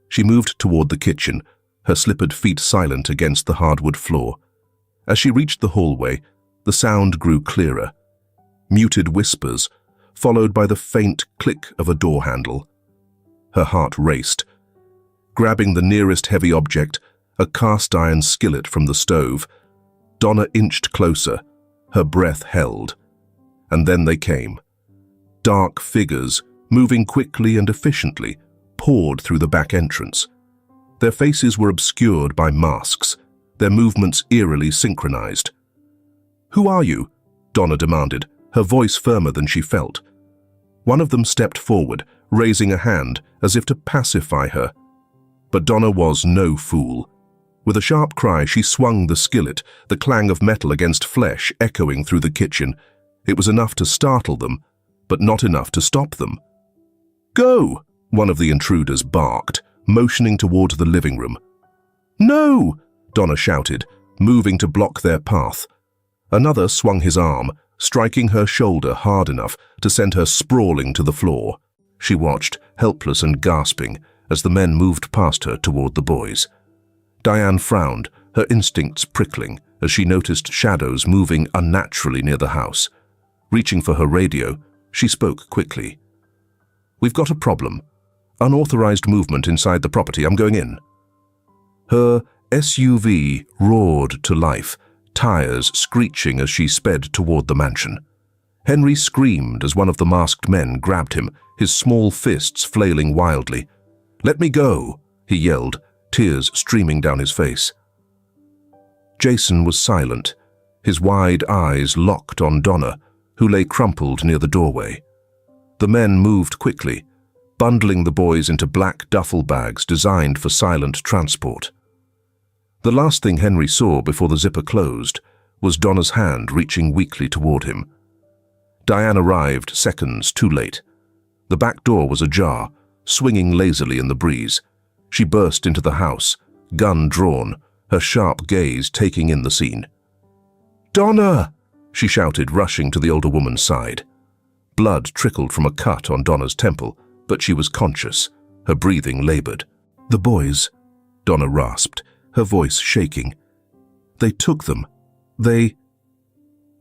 She moved toward the kitchen, her slippered feet silent against the hardwood floor. As she reached the hallway, the sound grew clearer. Muted whispers, followed by the faint click of a door handle. Her heart raced. Grabbing the nearest heavy object, a cast-iron skillet from the stove, Donna inched closer, her breath held. And then they came. Dark figures, moving quickly and efficiently, poured through the back entrance. Their faces were obscured by masks, their movements eerily synchronized. "Who are you?" Donna demanded, her voice firmer than she felt. One of them stepped forward, raising a hand as if to pacify her. But Donna was no fool. With a sharp cry, she swung the skillet, the clang of metal against flesh echoing through the kitchen. It was enough to startle them, but not enough to stop them. "Go!" one of the intruders barked, motioning toward the living room. "No!" Donna shouted, moving to block their path. Another swung his arm, striking her shoulder hard enough to send her sprawling to the floor. She watched, helpless and gasping, as the men moved past her toward the boys. Diane frowned, her instincts prickling, as she noticed shadows moving unnaturally near the house. Reaching for her radio, she spoke quickly. "We've got a problem. Unauthorized movement inside the property. I'm going in." Her SUV roared to life, tires screeching as she sped toward the mansion. Henry screamed as one of the masked men grabbed him, his small fists flailing wildly. "Let me go," he yelled, tears streaming down his face. Jason was silent, his wide eyes locked on Donna, who lay crumpled near the doorway. The men moved quickly, bundling the boys into black duffel bags designed for silent transport. The last thing Henry saw before the zipper closed was Donna's hand reaching weakly toward him. Diane arrived seconds too late. The back door was ajar, swinging lazily in the breeze. She burst into the house, gun drawn, her sharp gaze taking in the scene. "Donna!" she shouted, rushing to the older woman's side. Blood trickled from a cut on Donna's temple, but she was conscious, her breathing labored. "The boys," Donna rasped, her voice shaking. "They took them.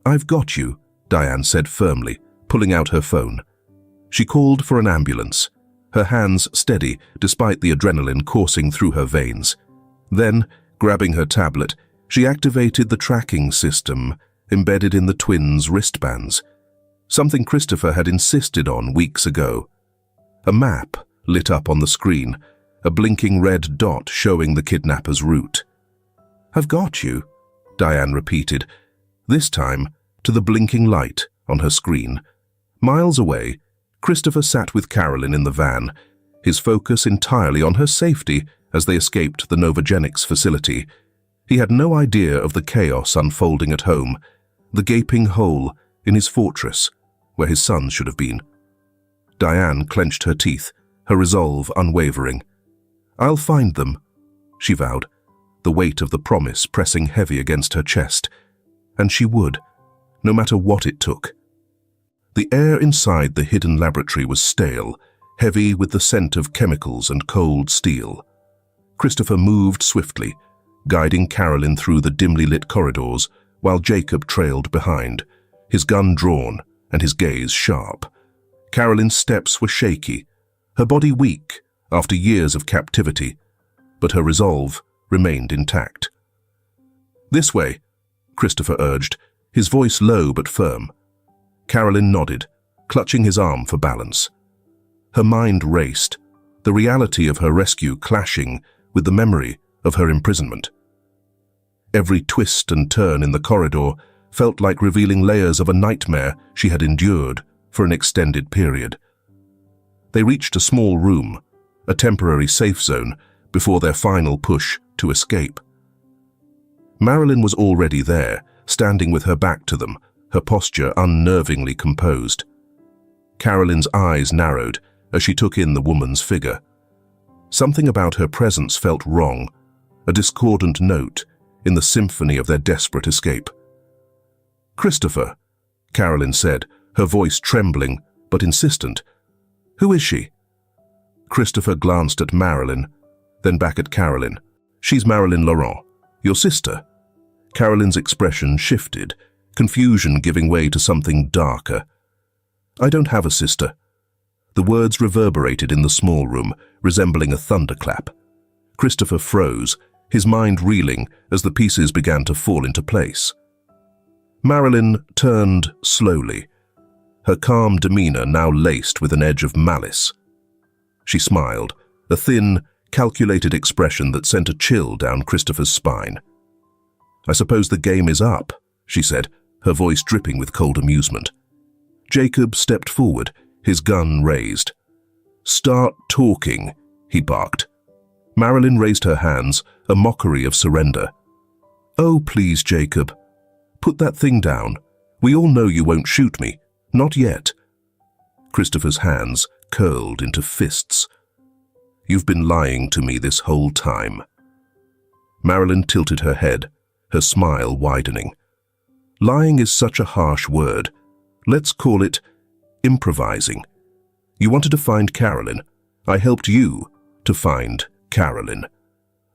I've got you," Diane said firmly, pulling out her phone. She called for an ambulance, her hands steady despite the adrenaline coursing through her veins. Then, grabbing her tablet, she activated the tracking system embedded in the twins' wristbands, something Christopher had insisted on weeks ago. A map lit up on the screen, a blinking red dot showing the kidnapper's route. "I've got you," Diane repeated, this time to the blinking light on her screen. Miles away, Christopher sat with Carolyn in the van, his focus entirely on her safety as they escaped the Novogenics facility. He had no idea of the chaos unfolding at home, the gaping hole in his fortress where his sons should have been. Diane clenched her teeth, her resolve unwavering. "I'll find them," she vowed, the weight of the promise pressing heavy against her chest. And she would, no matter what it took. The air inside the hidden laboratory was stale, heavy with the scent of chemicals and cold steel. Christopher moved swiftly, guiding Carolyn through the dimly lit corridors, while Jacob trailed behind, his gun drawn and his gaze sharp, Carolyn's steps were shaky, her body weak after years of captivity, but her resolve remained intact. "This way," Christopher urged, his voice low but firm. Carolyn nodded, clutching his arm for balance. Her mind raced, the reality of her rescue clashing with the memory of her imprisonment. Every twist and turn in the corridor felt like revealing layers of a nightmare she had endured for an extended period. They reached a small room, a temporary safe zone, before their final push to escape. Marilyn was already there, standing with her back to them, her posture unnervingly composed. Carolyn's eyes narrowed as she took in the woman's figure. Something about her presence felt wrong, a discordant note in the symphony of their desperate escape. "Christopher," Carolyn said, her voice trembling but insistent. "Who is she?" Christopher glanced at Marilyn, then back at Carolyn. "She's Marilyn Laurent, your sister." Carolyn's expression shifted, confusion giving way to something darker. "I don't have a sister." The words reverberated in the small room, resembling a thunderclap. Christopher froze, his mind reeling as the pieces began to fall into place. Marilyn turned slowly, her calm demeanor now laced with an edge of malice. She smiled, a thin, calculated expression that sent a chill down Christopher's spine. "I suppose the game is up," she said, her voice dripping with cold amusement. Jacob stepped forward, his gun raised. "Start talking," he barked. Marilyn raised her hands, a mockery of surrender. "Oh, please, Jacob. Put that thing down. We all know you won't shoot me. Not yet." Christopher's hands curled into fists. "You've been lying to me this whole time." Marilyn tilted her head, her smile widening. "Lying is such a harsh word. Let's call it improvising. You wanted to find Carolyn. I helped you to find Carolyn.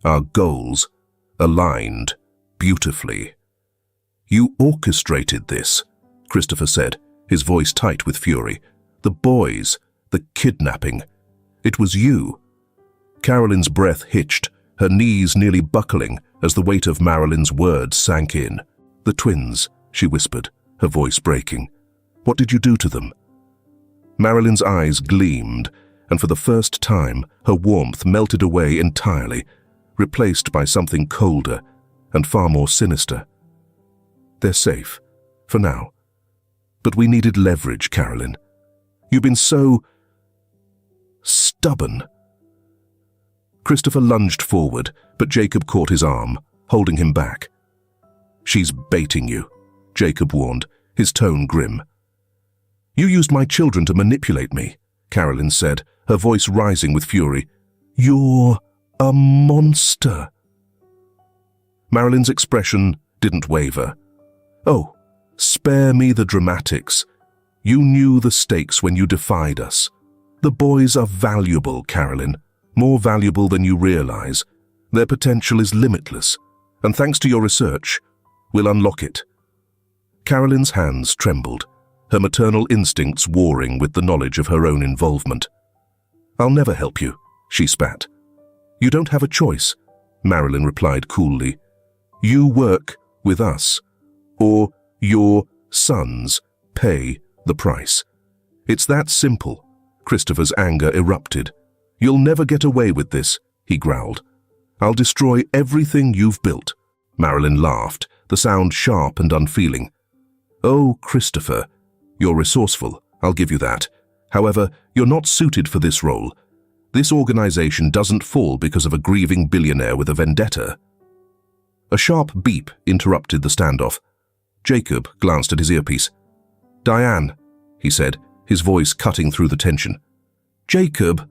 Our goals aligned beautifully." "You orchestrated this," Christopher said, his voice tight with fury. "The boys, the kidnapping. It was you." Carolyn's breath hitched, her knees nearly buckling as the weight of Marilyn's words sank in. "The twins," she whispered, her voice breaking. "What did you do to them?" Marilyn's eyes gleamed, and for the first time her warmth melted away entirely, replaced by something colder and far more sinister. "They're safe, for now. But we needed leverage, Carolyn. You've been so stubborn." Christopher lunged forward, but Jacob caught his arm, holding him back. "She's baiting you," Jacob warned, his tone grim. "You used my children to manipulate me," Carolyn said, her voice rising with fury. "You're a monster." Marilyn's expression didn't waver. "Oh, spare me the dramatics. You knew the stakes when you defied us. The boys are valuable, Carolyn, more valuable than you realize. Their potential is limitless, and thanks to your research, we'll unlock it." Carolyn's hands trembled, her maternal instincts warring with the knowledge of her own involvement. "I'll never help you," she spat. "You don't have a choice," Marilyn replied coolly. "You work with us, or your sons pay the price. It's that simple." Christopher's anger erupted. "You'll never get away with this," he growled. "I'll destroy everything you've built." Marilyn laughed, the sound sharp and unfeeling. "Oh, Christopher, you're resourceful, I'll give you that. However, you're not suited for this role. This organization doesn't fall because of a grieving billionaire with a vendetta." A sharp beep interrupted the standoff. Jacob glanced at his earpiece. "Diane," he said, his voice cutting through the tension. "Jacob,"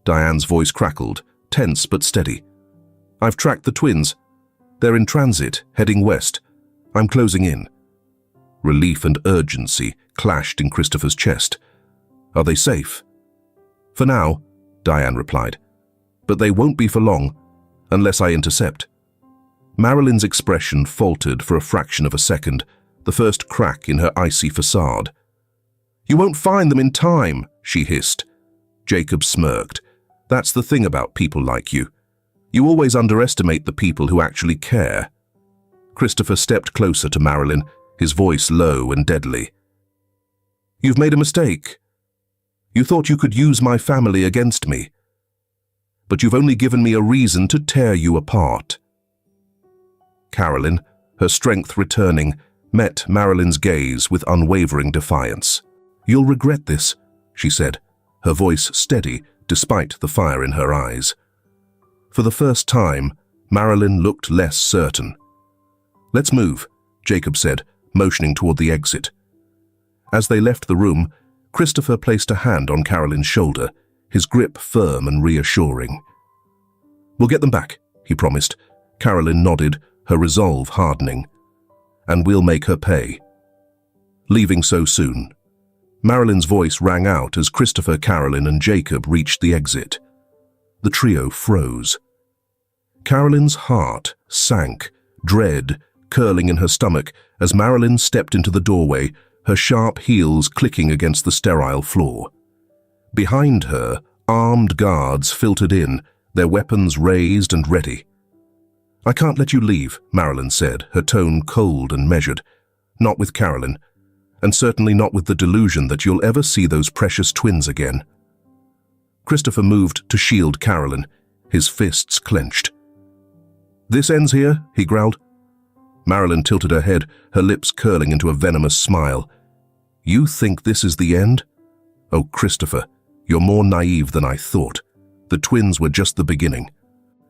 Diane's voice crackled, tense but steady. "I've tracked the twins. They're in transit, heading west. I'm closing in." Relief and urgency clashed in Christopher's chest. "Are they safe?" "For now," Diane replied. "But they won't be for long, unless I intercept." Marilyn's expression faltered for a fraction of a second, the first crack in her icy facade. "You won't find them in time," she hissed. Jacob smirked. That's the thing about people like you. You always underestimate the people who actually care. Christopher stepped closer to Marilyn, his voice low and deadly. You've made a mistake. You thought you could use my family against me. But you've only given me a reason to tear you apart. Carolyn, her strength returning, met Marilyn's gaze with unwavering defiance. You'll regret this, she said, her voice steady despite the fire in her eyes. For the first time, Marilyn looked less certain. Let's move, Jacob said, motioning toward the exit. As they left the room, Christopher placed a hand on Carolyn's shoulder, his grip firm and reassuring. We'll get them back, he promised. Carolyn nodded, her resolve hardening. And we'll make her pay. Leaving so soon. Marilyn's voice rang out as Christopher, Carolyn, and Jacob reached the exit. The trio froze. Carolyn's heart sank, dread curling in her stomach as Marilyn stepped into the doorway, her sharp heels clicking against the sterile floor. Behind her, armed guards filtered in, their weapons raised and ready. I can't let you leave, Marilyn said, her tone cold and measured. Not with Carolyn, and certainly not with the delusion that you'll ever see those precious twins again. Christopher moved to shield Carolyn, his fists clenched. This ends here, he growled. Marilyn tilted her head, her lips curling into a venomous smile. You think this is the end? Oh, Christopher, you're more naive than I thought. The twins were just the beginning.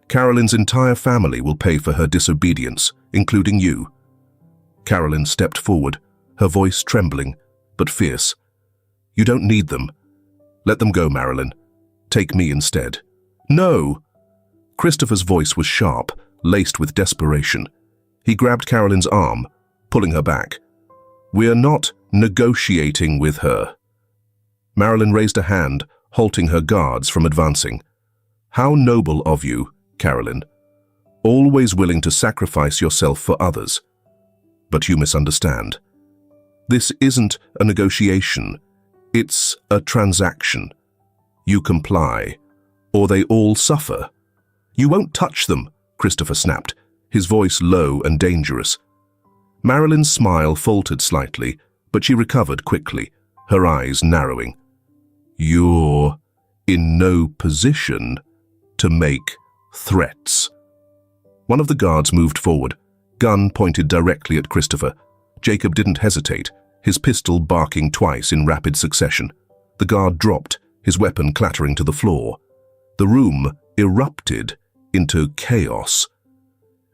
Carolyn's entire family will pay for her disobedience, including you. Carolyn stepped forward, her voice trembling, but fierce. You don't need them. Let them go, Marilyn. Take me instead. No! Christopher's voice was sharp, laced with desperation. He grabbed Carolyn's arm, pulling her back. We're not negotiating with her. Marilyn raised a hand, halting her guards from advancing. How noble of you, Carolyn. Always willing to sacrifice yourself for others. But you misunderstand. This isn't a negotiation. It's a transaction. You comply, or they all suffer. You won't touch them, Christopher snapped, his voice low and dangerous. Marilyn's smile faltered slightly, but she recovered quickly, her eyes narrowing. You're in no position to make threats. One of the guards moved forward, gun pointed directly at Christopher. Jacob didn't hesitate, his pistol barking twice in rapid succession. The guard dropped, his weapon clattering to the floor. The room erupted into chaos.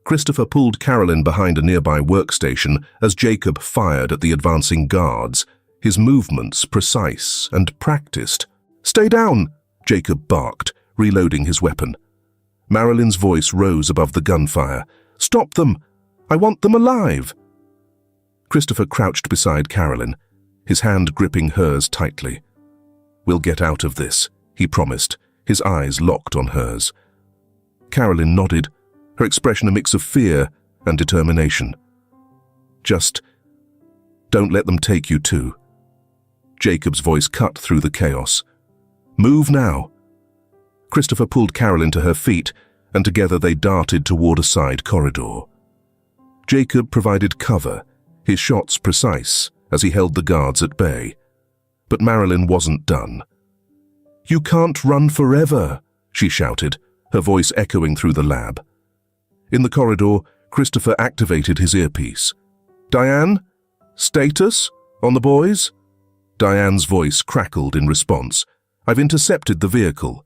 Christopher pulled Carolyn behind a nearby workstation as Jacob fired at the advancing guards, his movements precise and practiced. Stay down, Jacob barked, reloading his weapon. Marilyn's voice rose above the gunfire. Stop them! I want them alive! Christopher crouched beside Carolyn, his hand gripping hers tightly. We'll get out of this, he promised, his eyes locked on hers. Carolyn nodded, her expression a mix of fear and determination. Just don't let them take you too. Jacob's voice cut through the chaos. Move now. Christopher pulled Carolyn to her feet, and together they darted toward a side corridor. Jacob provided cover, his shots precise as he held the guards at bay. But Marilyn wasn't done. You can't run forever, she shouted, her voice echoing through the lab. In the corridor, Christopher activated his earpiece. Diane? Status? On the boys? Diane's voice crackled in response. I've intercepted the vehicle.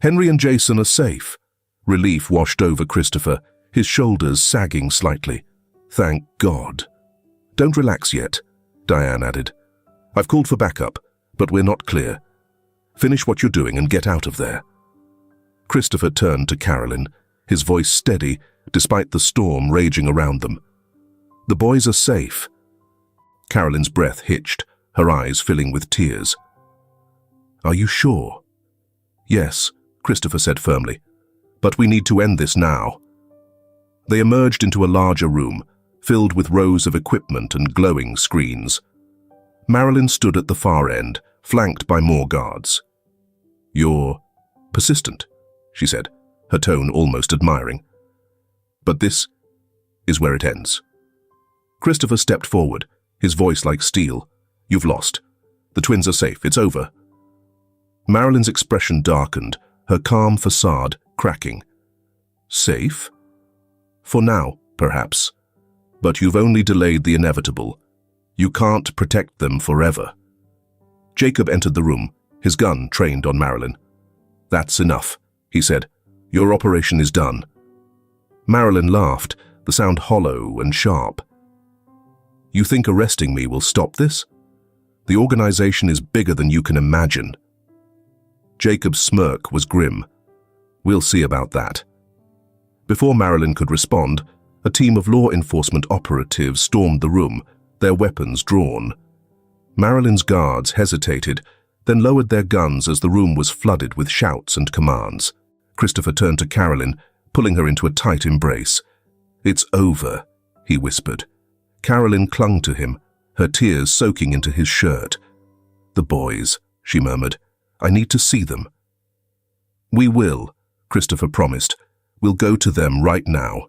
Henry and Jason are safe. Relief washed over Christopher, his shoulders sagging slightly. Thank God. Don't relax yet, Diane added. I've called for backup, but we're not clear. Finish what you're doing and get out of there. Christopher turned to Carolyn, his voice steady despite the storm raging around them. The boys are safe. Carolyn's breath hitched, her eyes filling with tears. Are you sure? Yes, Christopher said firmly. But we need to end this now. They emerged into a larger room, filled with rows of equipment and glowing screens. Marilyn stood at the far end, flanked by more guards. "You're persistent," she said, her tone almost admiring. "But this is where it ends." Christopher stepped forward, his voice like steel. "You've lost. The twins are safe. It's over." Marilyn's expression darkened, her calm facade cracking. "Safe? For now, perhaps. But you've only delayed the inevitable. You can't protect them forever." Jacob entered the room, his gun trained on Marilyn. "That's enough," he said. "Your operation is done." Marilyn laughed, the sound hollow and sharp. "You think arresting me will stop this? The organization is bigger than you can imagine." Jacob's smirk was grim. "We'll see about that." Before Marilyn could respond, a team of law enforcement operatives stormed the room, their weapons drawn. Marilyn's guards hesitated, then lowered their guns as the room was flooded with shouts and commands. Christopher turned to Carolyn, pulling her into a tight embrace. "It's over," he whispered. Carolyn clung to him, her tears soaking into his shirt. "The boys," she murmured. "I need to see them." "We will," Christopher promised. "We'll go to them right now."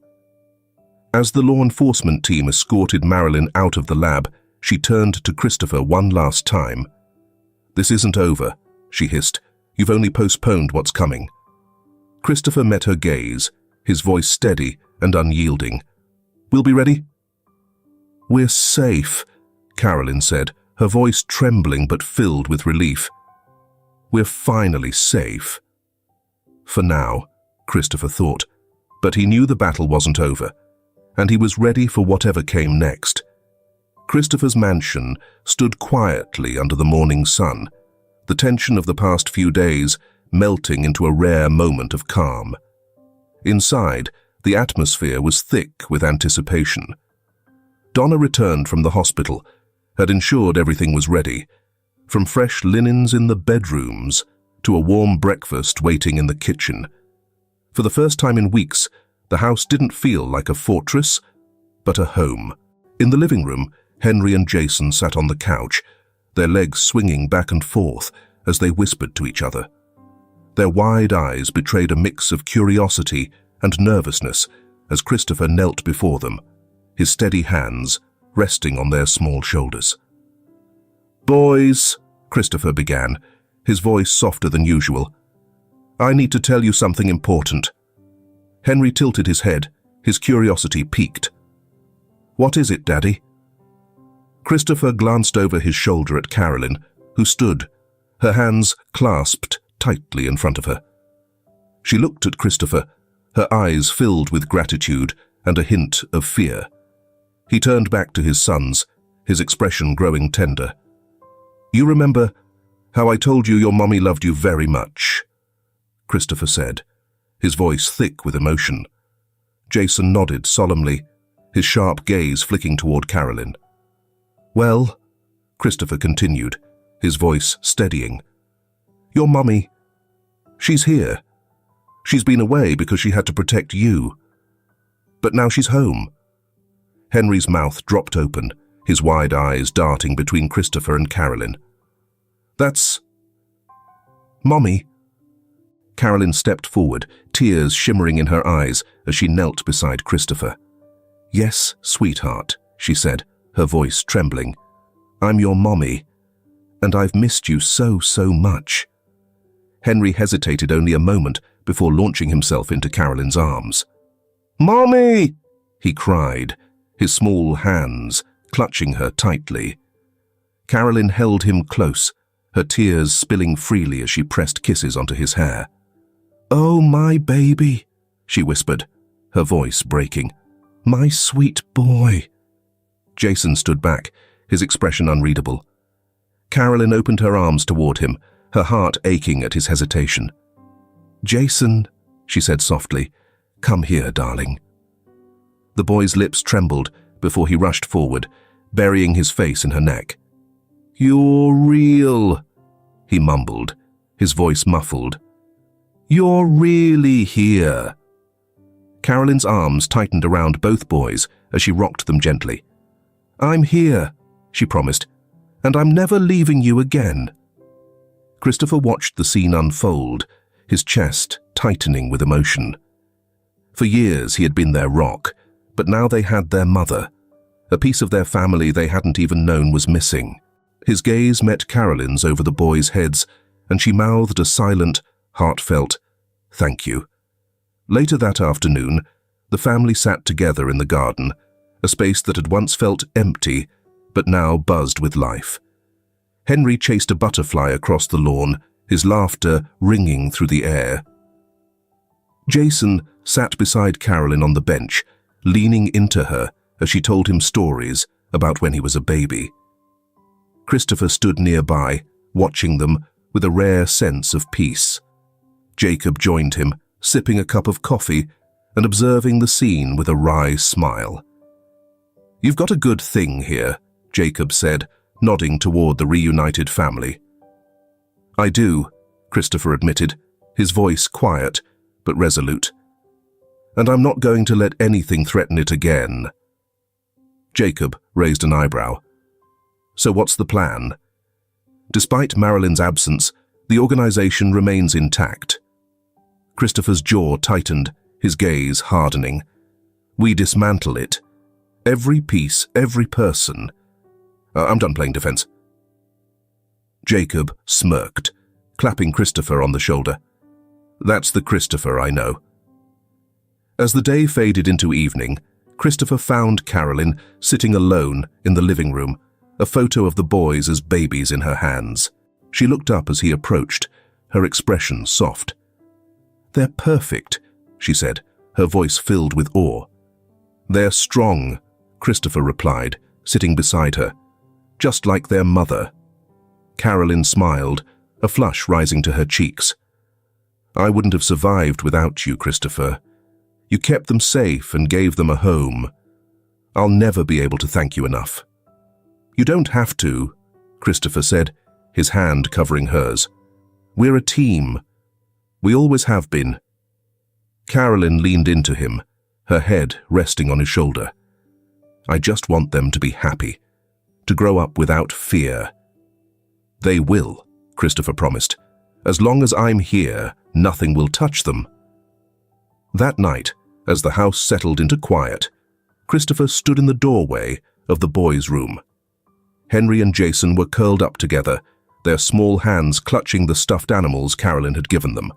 As the law enforcement team escorted Marilyn out of the lab, she turned to Christopher one last time. "This isn't over," she hissed. "You've only postponed what's coming." Christopher met her gaze, his voice steady and unyielding. "We'll be ready?" "We're safe," Carolyn said, her voice trembling but filled with relief. "We're finally safe." For now, Christopher thought, but he knew the battle wasn't over, and he was ready for whatever came next. Christopher's mansion stood quietly under the morning sun, the tension of the past few days melting into a rare moment of calm. Inside, the atmosphere was thick with anticipation. Donna returned from the hospital, had ensured everything was ready, from fresh linens in the bedrooms to a warm breakfast waiting in the kitchen. For the first time in weeks, the house didn't feel like a fortress, but a home. In the living room, Henry and Jason sat on the couch, their legs swinging back and forth as they whispered to each other. Their wide eyes betrayed a mix of curiosity and nervousness as Christopher knelt before them, his steady hands resting on their small shoulders. "Boys," Christopher began, his voice softer than usual, "I need to tell you something important." Henry tilted his head, his curiosity piqued. "What is it, Daddy?" Christopher glanced over his shoulder at Carolyn, who stood, her hands clasped tightly in front of her. She looked at Christopher, her eyes filled with gratitude and a hint of fear. He turned back to his sons, his expression growing tender. "You remember how I told you your mommy loved you very much?" Christopher said, his voice thick with emotion. Jason nodded solemnly, his sharp gaze flicking toward Carolyn. "Well," Christopher continued, his voice steadying, "your mummy, she's here. She's been away because she had to protect you. But now she's home." Henry's mouth dropped open, his wide eyes darting between Christopher and Carolyn. "That's... Mommy?" Carolyn stepped forward, tears shimmering in her eyes as she knelt beside Christopher. "Yes, sweetheart," she said, her voice trembling. "I'm your mommy, and I've missed you so much." Henry hesitated only a moment before launching himself into Carolyn's arms. "Mommy!" he cried, his small hands clutching her tightly. Carolyn held him close, her tears spilling freely as she pressed kisses onto his hair. "Oh, my baby," she whispered, her voice breaking. "My sweet boy." Jason stood back, his expression unreadable. Carolyn opened her arms toward him, her heart aching at his hesitation. "Jason," she said softly, "come here, darling." The boy's lips trembled before he rushed forward, burying his face in her neck. "You're real," he mumbled, his voice muffled. "You're really here." Carolyn's arms tightened around both boys as she rocked them gently. "I'm here," she promised, "and I'm never leaving you again." Christopher watched the scene unfold, his chest tightening with emotion. For years he had been their rock, but now they had their mother. A piece of their family they hadn't even known was missing. His gaze met Carolyn's over the boys' heads, and she mouthed a silent, heartfelt, "Thank you." Later that afternoon, the family sat together in the garden, a space that had once felt empty, but now buzzed with life. Henry chased a butterfly across the lawn, his laughter ringing through the air. Jason sat beside Carolyn on the bench, leaning into her as she told him stories about when he was a baby. Christopher stood nearby, watching them with a rare sense of peace. Jacob joined him, sipping a cup of coffee and observing the scene with a wry smile. "You've got a good thing here," Jacob said, nodding toward the reunited family. "I do," Christopher admitted, his voice quiet but resolute. "And I'm not going to let anything threaten it again." Jacob raised an eyebrow. "So what's the plan?" Despite Marilyn's absence, the organization remains intact. Christopher's jaw tightened, his gaze hardening. "We dismantle it. Every piece, every person. I'm done playing defense." Jacob smirked, clapping Christopher on the shoulder. "That's the Christopher I know." As the day faded into evening, Christopher found Carolyn sitting alone in the living room, a photo of the boys as babies in her hands. She looked up as he approached, her expression soft. "They're perfect," she said, her voice filled with awe. "They're strong," Christopher replied, sitting beside her. "Just like their mother." Carolyn smiled, a flush rising to her cheeks. "I wouldn't have survived without you, Christopher. You kept them safe and gave them a home. I'll never be able to thank you enough." "You don't have to," Christopher said, his hand covering hers. "We're a team. We always have been." Carolyn leaned into him, her head resting on his shoulder. "I just want them to be happy, to grow up without fear." "They will," Christopher promised. "As long as I'm here, nothing will touch them." That night, as the house settled into quiet, Christopher stood in the doorway of the boys' room. Henry and Jason were curled up together, their small hands clutching the stuffed animals Carolyn had given them.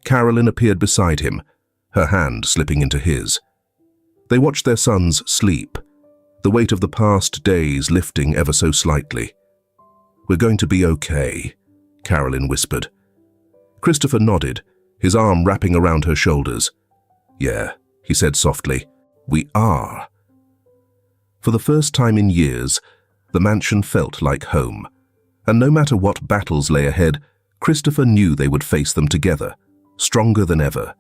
Carolyn appeared beside him, her hand slipping into his. They watched their sons sleep, the weight of the past days lifting ever so slightly. "We're going to be okay," Carolyn whispered. Christopher nodded, his arm wrapping around her shoulders. "Yeah," he said softly, "we are." For the first time in years, the mansion felt like home, and no matter what battles lay ahead, Christopher knew they would face them together, stronger than ever.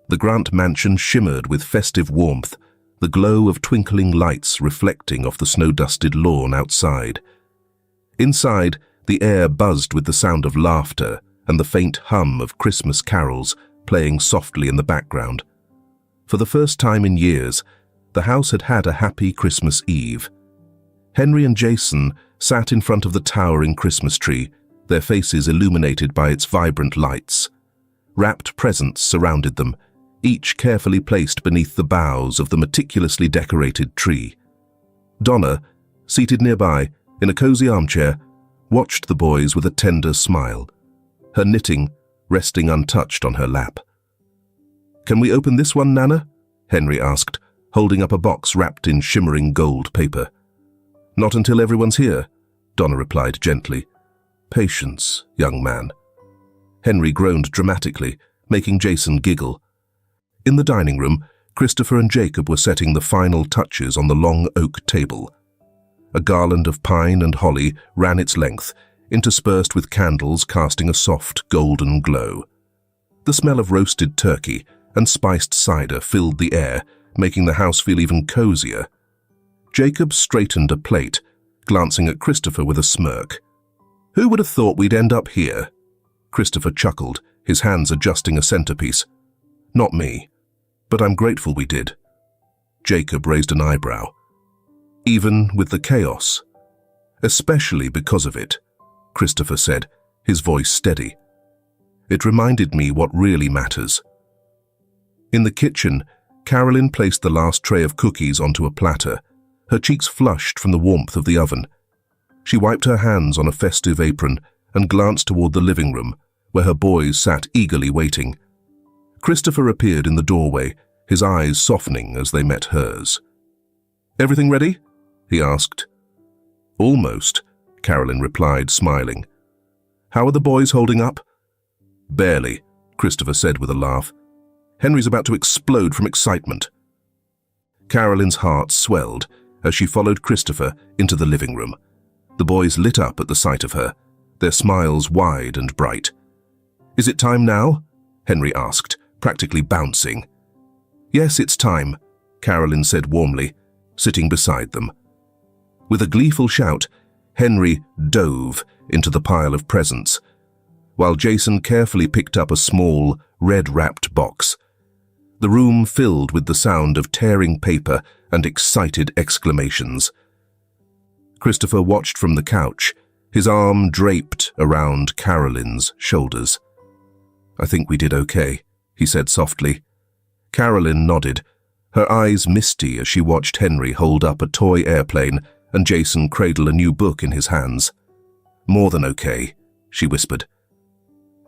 The Grant mansion shimmered with festive warmth, the glow of twinkling lights reflecting off the snow-dusted lawn outside. Inside, the air buzzed with the sound of laughter and the faint hum of Christmas carols playing softly in the background. For the first time in years, the house had had a happy Christmas Eve. Henry and Jason sat in front of the towering Christmas tree, their faces illuminated by its vibrant lights. Wrapped presents surrounded them, each carefully placed beneath the boughs of the meticulously decorated tree. Donna, seated nearby in a cozy armchair, watched the boys with a tender smile, her knitting resting untouched on her lap. "Can we open this one, Nana?" Henry asked, holding up a box wrapped in shimmering gold paper. "Not until everyone's here," Donna replied gently. "Patience, young man." Henry groaned dramatically, making Jason giggle. In the dining room, Christopher and Jacob were setting the final touches on the long oak table. A garland of pine and holly ran its length, interspersed with candles casting a soft golden glow. The smell of roasted turkey and spiced cider filled the air, making the house feel even cozier. Jacob straightened a plate, glancing at Christopher with a smirk. "Who would have thought we'd end up here?" Christopher chuckled, his hands adjusting a centerpiece. "Not me, but I'm grateful we did." Jacob raised an eyebrow. "Even with the chaos?" "Especially because of it," Christopher said, his voice steady. It reminded me what really matters. In the kitchen, Carolyn placed the last tray of cookies onto a platter, her cheeks flushed from the warmth of the oven. She wiped her hands on a festive apron and glanced toward the living room, where her boys sat eagerly waiting. Christopher appeared in the doorway, his eyes softening as they met hers. "Everything ready?" he asked. "Almost," Carolyn replied, smiling. "How are the boys holding up?" "Barely," Christopher said with a laugh. "Henry's about to explode from excitement." Carolyn's heart swelled as she followed Christopher into the living room. The boys lit up at the sight of her, their smiles wide and bright. "Is it time now?" Henry asked, practically bouncing. "Yes, it's time," Carolyn said warmly, sitting beside them. With a gleeful shout, Henry dove into the pile of presents, while Jason carefully picked up a small, red-wrapped box. The room filled with the sound of tearing paper and excited exclamations. Christopher watched from the couch, his arm draped around Carolyn's shoulders. "I think we did okay," he said softly. Carolyn nodded, her eyes misty as she watched Henry hold up a toy airplane and Jason cradle a new book in his hands. "More than okay," she whispered.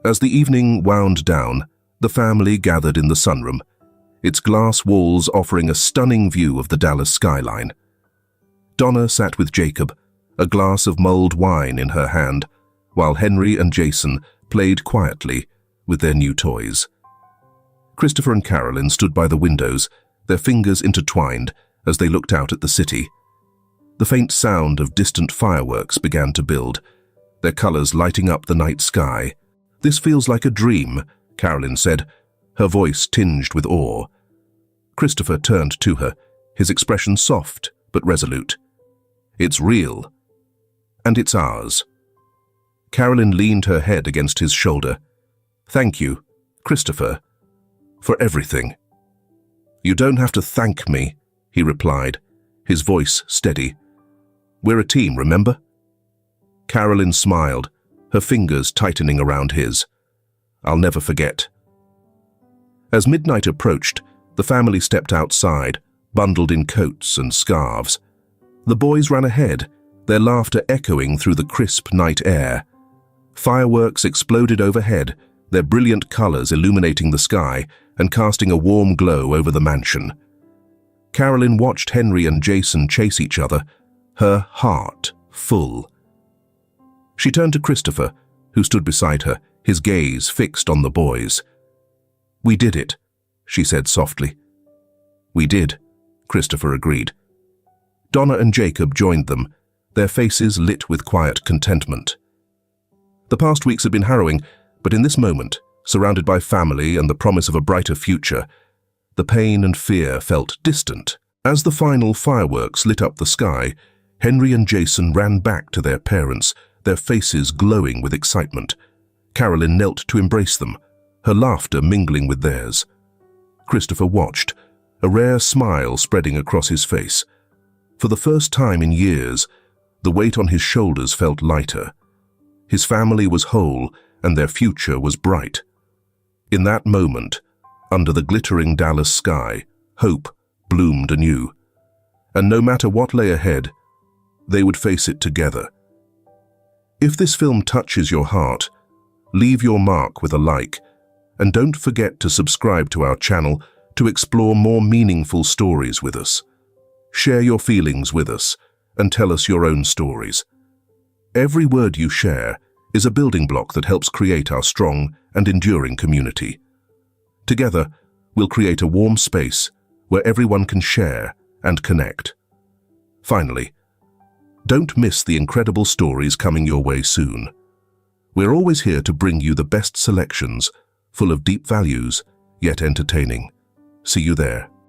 As the evening wound down, the family gathered in the sunroom, its glass walls offering a stunning view of the Dallas skyline. Donna sat with Jacob, a glass of mulled wine in her hand, while Henry and Jason played quietly with their new toys. Christopher and Carolyn stood by the windows, their fingers intertwined as they looked out at the city. The faint sound of distant fireworks began to build, their colors lighting up the night sky. "This feels like a dream," Carolyn said, her voice tinged with awe. Christopher turned to her, his expression soft but resolute. "It's real. And it's ours." Carolyn leaned her head against his shoulder. "Thank you, Christopher, for everything." "You don't have to thank me," he replied, his voice steady. "We're a team, remember?" Carolyn smiled, her fingers tightening around his. "I'll never forget." As midnight approached, the family stepped outside, bundled in coats and scarves. The boys ran ahead, their laughter echoing through the crisp night air. Fireworks exploded overhead, their brilliant colors illuminating the sky and casting a warm glow over the mansion. Carolyn watched Henry and Jason chase each other, her heart full. She turned to Christopher, who stood beside her, his gaze fixed on the boys. "We did it," she said softly. "We did," Christopher agreed. Donna and Jacob joined them, their faces lit with quiet contentment. The past weeks had been harrowing, but in this moment, surrounded by family and the promise of a brighter future, the pain and fear felt distant. As the final fireworks lit up the sky, Henry and Jason ran back to their parents, their faces glowing with excitement. Carolyn knelt to embrace them, her laughter mingling with theirs. Christopher watched, a rare smile spreading across his face. For the first time in years, the weight on his shoulders felt lighter. His family was whole, and their future was bright. In that moment, under the glittering Dallas sky, hope bloomed anew. And no matter what lay ahead, they would face it together. If this film touches your heart, leave your mark with a like, and don't forget to subscribe to our channel to explore more meaningful stories with us. Share your feelings with us and tell us your own stories. Every word you share is a building block that helps create our strong and enduring community. Together, we'll create a warm space where everyone can share and connect. Finally, don't miss the incredible stories coming your way soon. We're always here to bring you the best selections, full of deep values, yet entertaining. See you there.